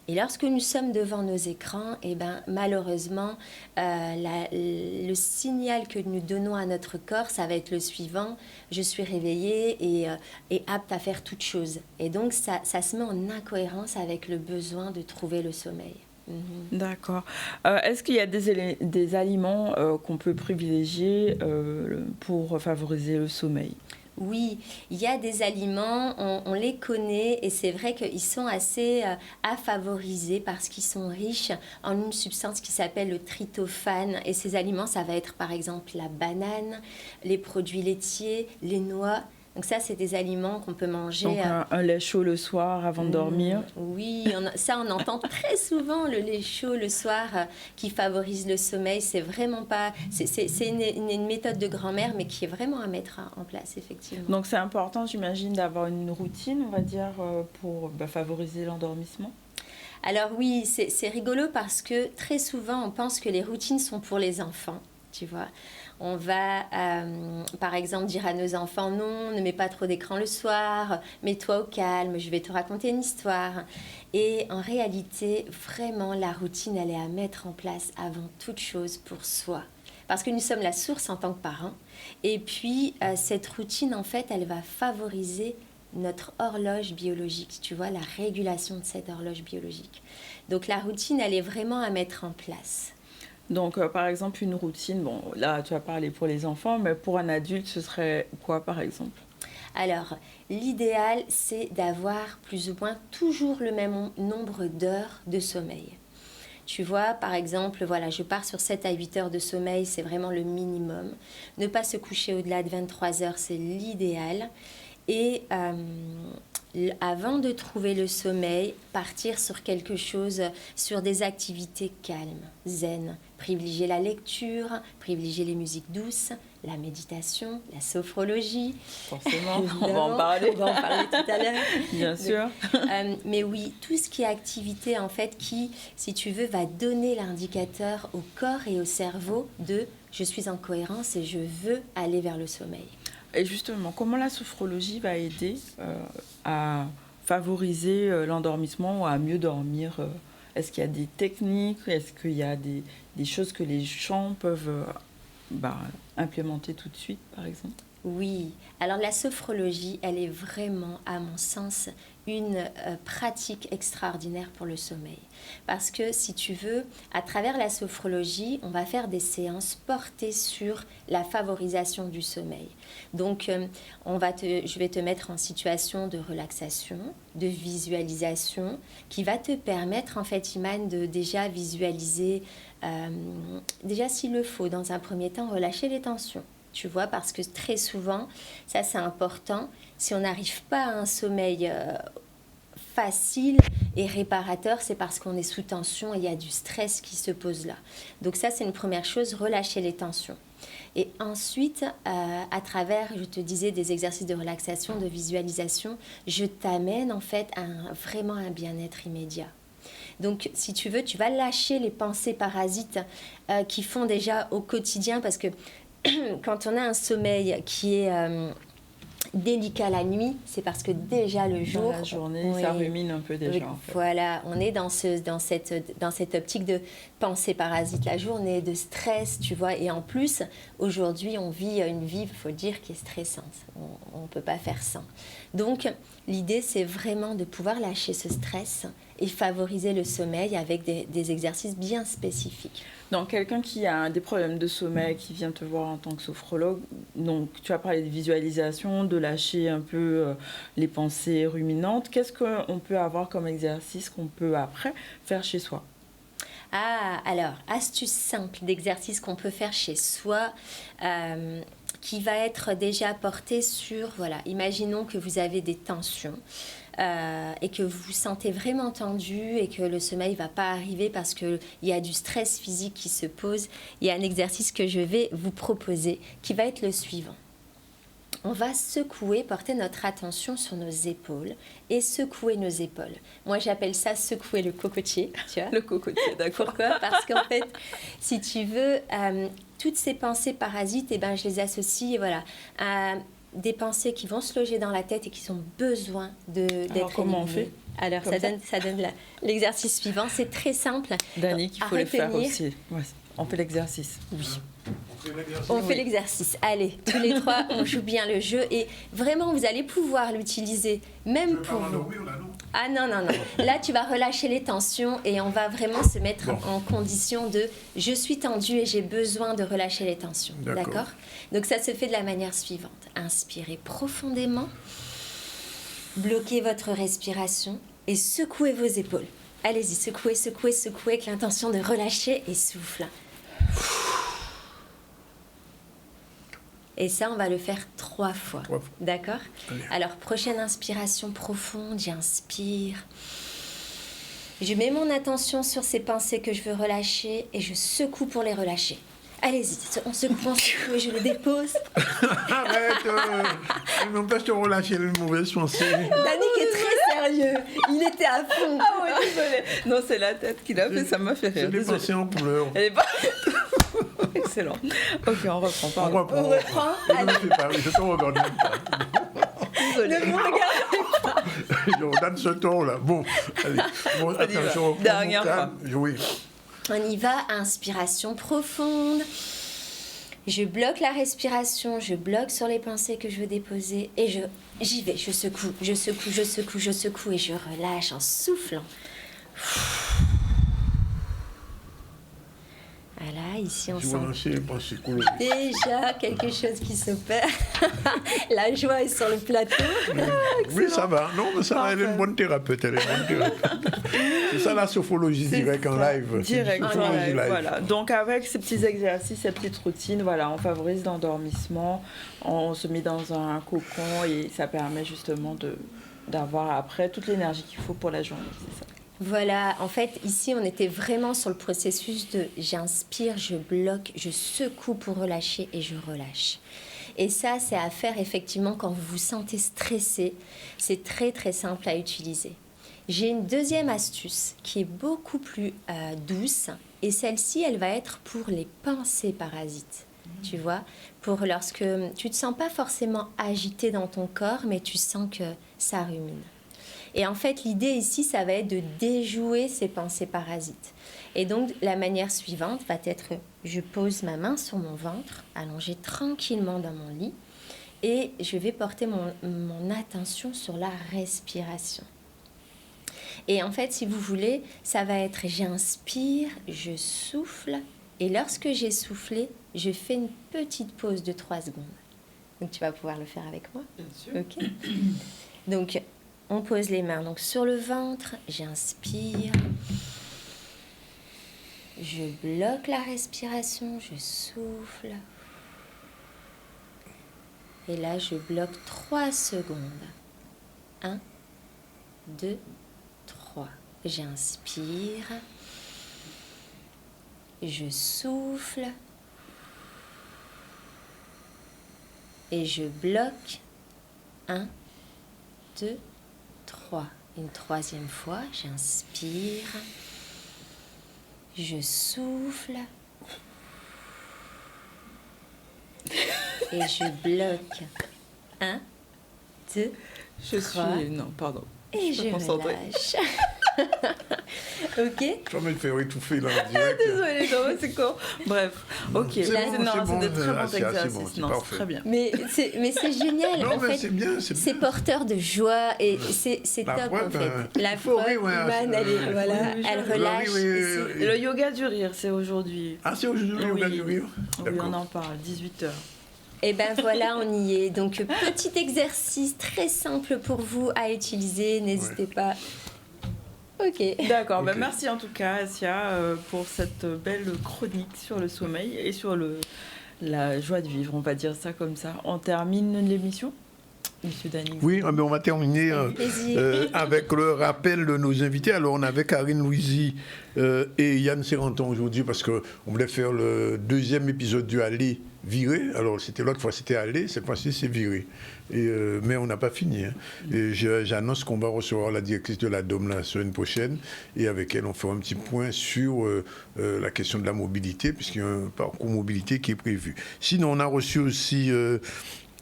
Speaker 20: Et lorsque nous sommes devant nos écrans, eh ben, malheureusement, le signal que nous donnons à notre corps, ça va être le suivant: je suis réveillée et apte à faire toute chose. Et donc, ça se met en incohérence avec le besoin de trouver le sommeil.
Speaker 3: D'accord. Est-ce qu'il y a des aliments qu'on peut privilégier pour favoriser le sommeil ?
Speaker 20: Oui, il y a des aliments, on les connaît et c'est vrai qu'ils sont assez à favoriser parce qu'ils sont riches en une substance qui s'appelle le tryptophane. Et ces aliments, ça va être par exemple la banane, les produits laitiers, les noix. Donc ça, c'est des aliments qu'on peut manger.
Speaker 3: Donc un lait chaud le soir avant de dormir.
Speaker 20: Oui, on entend très souvent le lait chaud le soir qui favorise le sommeil. C'est vraiment pas... C'est une méthode de grand-mère, mais qui est vraiment à mettre en place, effectivement.
Speaker 3: Donc c'est important, j'imagine, d'avoir une routine, on va dire, pour favoriser l'endormissement.
Speaker 20: Alors oui, c'est rigolo parce que très souvent, on pense que les routines sont pour les enfants, tu vois. On va, par exemple, dire à nos enfants, non, ne mets pas trop d'écran le soir, mets-toi au calme, je vais te raconter une histoire. Et en réalité, vraiment, la routine, elle est à mettre en place avant toute chose pour soi. Parce que nous sommes la source en tant que parents. Et puis, cette routine, en fait, elle va favoriser notre horloge biologique, tu vois, la régulation de cette horloge biologique. Donc, la routine, elle est vraiment à mettre en place.
Speaker 3: Donc, par exemple, une routine, bon, là, tu as parlé pour les enfants, mais pour un adulte, ce serait quoi, par exemple ?
Speaker 20: Alors, l'idéal, c'est d'avoir plus ou moins toujours le même nombre d'heures de sommeil. Tu vois, par exemple, voilà, je pars sur 7 à 8 heures de sommeil, c'est vraiment le minimum. Ne pas se coucher au-delà de 23 heures, c'est l'idéal. Et avant de trouver le sommeil, partir sur quelque chose, sur des activités calmes, zen. Privilégier la lecture, privilégier les musiques douces, la méditation, la sophrologie.
Speaker 3: Forcément, on va en parler.
Speaker 20: On va en parler tout à l'heure.
Speaker 3: Bien sûr.
Speaker 20: Mais oui, tout ce qui est activité, en fait, qui, si tu veux, va donner l'indicateur au corps et au cerveau de « je suis en cohérence et je veux aller vers le sommeil ».
Speaker 3: Et justement, comment la sophrologie va aider à favoriser l'endormissement ou à mieux dormir ? Est-ce qu'il y a des techniques ? Est-ce qu'il y a des choses que les gens peuvent implémenter tout de suite, par exemple ?
Speaker 20: Oui. Alors la sophrologie, elle est vraiment, à mon sens, une pratique extraordinaire pour le sommeil. Parce que, si tu veux, à travers la sophrologie, on va faire des séances portées sur la favorisation du sommeil. Donc, je vais te mettre en situation de relaxation, de visualisation, qui va te permettre, en fait, Iman, de déjà visualiser, déjà s'il le faut, dans un premier temps, relâcher les tensions. Tu vois, parce que très souvent, ça c'est important, si on n'arrive pas à un sommeil facile et réparateur, c'est parce qu'on est sous tension et il y a du stress qui se pose là. Donc ça, c'est une première chose, relâcher les tensions. Et ensuite, à travers, je te disais, des exercices de relaxation, de visualisation, je t'amène en fait à vraiment un bien-être immédiat. Donc, si tu veux, tu vas lâcher les pensées parasites qui font déjà au quotidien, parce que quand on a un sommeil qui est délicat la nuit, c'est parce que déjà le jour...
Speaker 3: Dans la journée, ça rumine un peu déjà. En fait.
Speaker 20: Voilà, on est dans cette optique de pensée parasite la journée, de stress, tu vois. Et en plus, aujourd'hui, on vit une vie, il faut dire, qui est stressante. On ne peut pas faire sans. Donc, l'idée, c'est vraiment de pouvoir lâcher ce stress et favoriser le sommeil avec des exercices bien spécifiques.
Speaker 3: Donc, quelqu'un qui a des problèmes de sommeil, qui vient te voir en tant que sophrologue, donc tu as parlé de visualisation, de lâcher un peu les pensées ruminantes. Qu'est-ce qu'on peut avoir comme exercice qu'on peut après faire chez soi ?
Speaker 20: Ah, alors, astuce simple d'exercice qu'on peut faire chez soi, qui va être déjà porté sur, voilà, imaginons que vous avez des tensions. Et que vous vous sentez vraiment tendu et que le sommeil ne va pas arriver parce qu'il y a du stress physique qui se pose, il y a un exercice que je vais vous proposer qui va être le suivant. On va secouer, porter notre attention sur nos épaules et secouer nos épaules. Moi, j'appelle ça secouer le cocotier. Tu vois ?
Speaker 3: Le cocotier, d'accord.
Speaker 20: Pourquoi ? Parce qu'en fait, si tu veux, toutes ces pensées parasites, eh ben, je les associe à des pensées qui vont se loger dans la tête et qui ont besoin d'être
Speaker 3: Alors, comment
Speaker 20: éliminées.
Speaker 3: on fait ?
Speaker 20: Alors, ça donne l'exercice suivant. C'est très simple.
Speaker 3: Danick, il faut le faire aussi. Ouais, on fait l'exercice.
Speaker 20: Oui. On fait l'exercice. Allez, tous les trois, on joue bien le jeu. Et vraiment, vous allez pouvoir l'utiliser, même pour vous. Ah non. Là, tu vas relâcher les tensions et on va vraiment se mettre en condition de « je suis tendu et j'ai besoin de relâcher les tensions ». D'accord ? Donc, ça se fait de la manière suivante. Inspirez profondément. Bloquez votre respiration et secouez vos épaules. Allez-y, secouez avec l'intention de relâcher et souffle. Et ça, on va le faire 3 fois. D'accord ? Alors, prochaine inspiration profonde, j'inspire. Je mets mon attention sur ces pensées que je veux relâcher et je secoue pour les relâcher. Allez-y, on secoue et je le dépose.
Speaker 1: Arrête, n'empêche de relâcher les mauvaises pensées.
Speaker 20: Danick est très sérieux, il était à fond.
Speaker 3: Ah oui, désolé. Non, c'est la tête qu'il a fait, ça m'a fait rire.
Speaker 1: C'est des pensées en couleur.
Speaker 3: Elle est pas... Excellent. Ok, on reprend.
Speaker 20: On reprend.
Speaker 1: Ne me fais pas, je te regarde même pas.
Speaker 20: Désolé. Ne me regardez pas.
Speaker 1: Je donne ce ton-là. Bon, allez. Bon, attention.
Speaker 3: Dernière fois.
Speaker 1: Oui.
Speaker 20: On y va, inspiration profonde. Je bloque la respiration, je bloque sur les pensées que je veux déposer et j'y vais, je secoue et je relâche en soufflant. Voilà, ici on sent déjà quelque chose qui s'opère. La joie est sur le plateau.
Speaker 1: Oui, ça va. Non, mais ça va, elle est une bonne thérapeute. C'est ça la sophrologie directe en live.
Speaker 3: Direct en live, voilà. Donc avec ces petits exercices, ces petites routines, voilà, on favorise l'endormissement, on se met dans un cocon et ça permet justement d'avoir après toute l'énergie qu'il faut pour la journée, c'est ça.
Speaker 20: Voilà, en fait, ici, on était vraiment sur le processus de j'inspire, je bloque, je secoue pour relâcher et je relâche. Et ça, c'est à faire effectivement quand vous vous sentez stressé. C'est très, très simple à utiliser. J'ai une deuxième astuce qui est beaucoup plus douce et celle-ci, elle va être pour les pensées parasites. Tu vois, pour lorsque tu ne te sens pas forcément agité dans ton corps, mais tu sens que ça rumine. Et en fait, l'idée ici, ça va être de déjouer ces pensées parasites. Et donc, la manière suivante va être, je pose ma main sur mon ventre, allongée tranquillement dans mon lit, et je vais porter mon attention sur la respiration. Et en fait, si vous voulez, ça va être, j'inspire, je souffle, et lorsque j'ai soufflé, je fais une petite pause de 3 secondes. Donc, tu vas pouvoir le faire avec moi ?
Speaker 3: Bien sûr.
Speaker 20: Ok. Donc, on pose les mains donc sur le ventre, j'inspire, je bloque la respiration, je souffle. Et là, je bloque 3 secondes. 1, 2, 3. J'inspire, je souffle et je bloque. 1, 2, 3. Une 3e fois, j'inspire, je souffle et je bloque. 1, 2, 3.
Speaker 3: Non, pardon.
Speaker 20: Et je relâche. Ok.
Speaker 1: Je vais me faire étouffer là en direct.
Speaker 3: Désolée, non, c'est con. Bref, ok.
Speaker 1: C'est
Speaker 3: des très bons exercices.
Speaker 1: Bon, c'est
Speaker 3: non,
Speaker 1: parfait.
Speaker 3: c'est très bien.
Speaker 20: Mais c'est génial.
Speaker 1: Non,
Speaker 20: en
Speaker 1: mais
Speaker 20: fait,
Speaker 1: c'est bien.
Speaker 20: C'est porteur de joie et c'est top en fait. La foi humaine, elle relâche.
Speaker 3: Le yoga du rire, c'est aujourd'hui.
Speaker 1: Ah, c'est aujourd'hui le yoga du rire.
Speaker 3: Oui, on en parle, 18h.
Speaker 20: Et ben voilà, on y est. Donc, petit exercice très simple pour vous à utiliser. N'hésitez pas. Ok.
Speaker 3: D'accord. Okay. Ben merci en tout cas, Assia, pour cette belle chronique sur le sommeil et sur la joie de vivre, on va dire ça comme ça. On termine l'émission, Monsieur Danick.
Speaker 1: Oui, mais on va terminer avec le rappel de nos invités. Alors, on avait Karine Louisy et Yann Serrenton aujourd'hui parce qu'on voulait faire le 2e épisode du Aller viré. Alors, l'autre fois, c'était Aller, cette fois-ci, c'est viré. Mais on n'a pas fini. Hein. Et j'annonce qu'on va recevoir la directrice de la DOM la semaine prochaine et avec elle, on fera un petit point sur la question de la mobilité, puisqu'il y a un parcours mobilité qui est prévu. Sinon, on a reçu aussi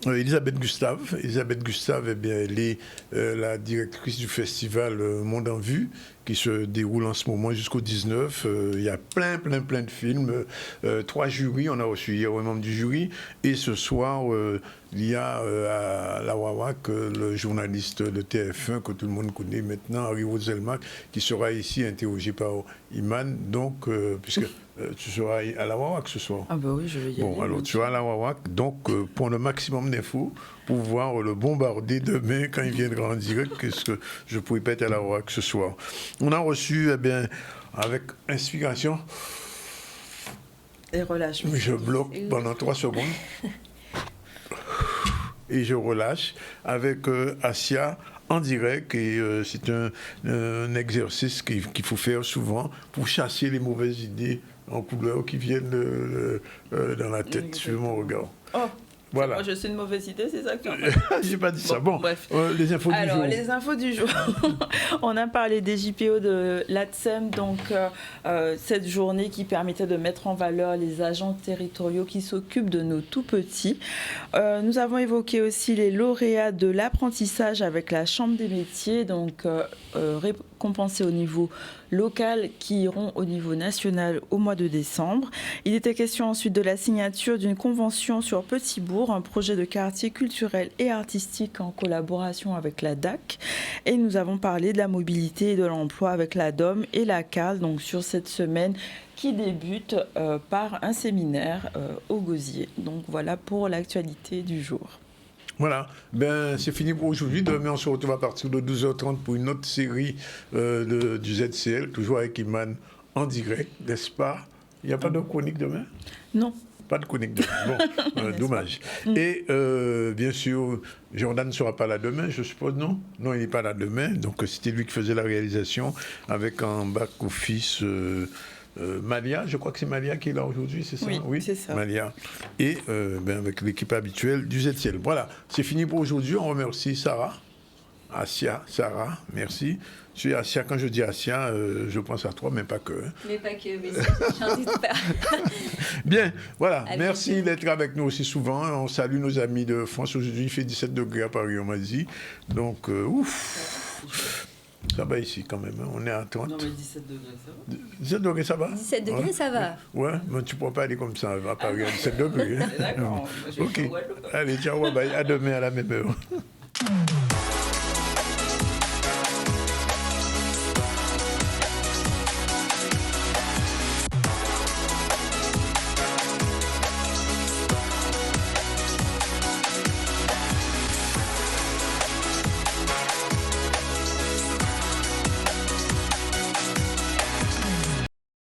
Speaker 1: Elisabeth Gustave. Elisabeth Gustave, eh bien, elle est la directrice du festival Monde en Vue, qui se déroule en ce moment jusqu'au 19. Il y a plein de films. 3 jurys, on a reçu hier un membre du jury. Et ce soir, il y a à la Wawak le journaliste de TF1 que tout le monde connaît maintenant, Harry Roselmack, qui sera ici interrogé par Iman. Donc, puisque tu seras à la Wawak ce soir.
Speaker 3: Ah bah oui, je vais y aller.
Speaker 1: Bon, alors tu seras à la Wawak. Donc, pour le maximum d'infos, pour voir le bombarder demain quand il viendra en direct, qu'est-ce que je ne pourrais pas être à la Wawak ce soir. On a reçu, eh bien, avec inspiration.
Speaker 3: Et relâche.
Speaker 1: Je bloque pendant 3 secondes. Et je relâche avec Assia en direct. Et c'est un exercice qu'il faut faire souvent pour chasser les mauvaises idées en couleur qui viennent dans la tête, sur mon regard.
Speaker 3: Oh.
Speaker 1: Voilà.
Speaker 3: Moi, je suis une mauvaise idée, c'est ça que tu en
Speaker 1: J'ai pas dit ça. Bon,
Speaker 3: bref.
Speaker 1: Les infos du jour.
Speaker 3: Alors, les infos du jour. On a parlé des JPO de l'ATSEM, donc cette journée qui permettait de mettre en valeur les agents territoriaux qui s'occupent de nos tout-petits. Nous avons évoqué aussi les lauréats de l'apprentissage avec la Chambre des métiers, donc récompensés au niveau local qui iront au niveau national au mois de décembre. Il était question ensuite de la signature d'une convention sur Petit-Bourg, un projet de quartier culturel et artistique en collaboration avec la DAC. Et nous avons parlé de la mobilité et de l'emploi avec la DOM et la CAL, donc sur cette semaine qui débute par un séminaire au Gosier. Donc voilà pour l'actualité du jour.
Speaker 1: Voilà, ben, c'est fini pour aujourd'hui. Demain, on se retrouve à partir de 12h30 pour une autre série du ZCL, toujours avec Iman en direct, n'est-ce pas? Il n'y a pas de chronique demain?
Speaker 3: Non.
Speaker 1: Pas de chronique demain. Bon, dommage. Et bien sûr, Jordan ne sera pas là demain, je suppose, non? Non, il n'est pas là demain. Donc, c'était lui qui faisait la réalisation avec un back-office... Malia, je crois que c'est Malia qui est là aujourd'hui, c'est ça?
Speaker 3: Oui, c'est ça.
Speaker 1: Malia. Et avec l'équipe habituelle du ZCL. Voilà, c'est fini pour aujourd'hui. On remercie Sarah. Assia, Sarah, merci. Tu Assia, quand je dis Assia, je pense à toi, mais pas que.
Speaker 20: Mais pas que, mais j'en doute pas.
Speaker 1: Bien, voilà.
Speaker 20: Allez,
Speaker 1: merci d'être avec nous aussi souvent. On salue nos amis de France. Aujourd'hui, il fait 17 degrés à Paris, on m'a dit. Donc, ouf. Ça va ici quand même, hein. On est à 30.
Speaker 3: Non mais 17 degrés, ça va.
Speaker 1: 17 degrés, ça va?
Speaker 20: 17 degrés, ça va.
Speaker 1: Ouais, mais tu ne pourras pas aller comme ça à Paris à 17 degrés.
Speaker 3: D'accord.
Speaker 1: Ok. Allez, ciao, bye. À demain à la même heure.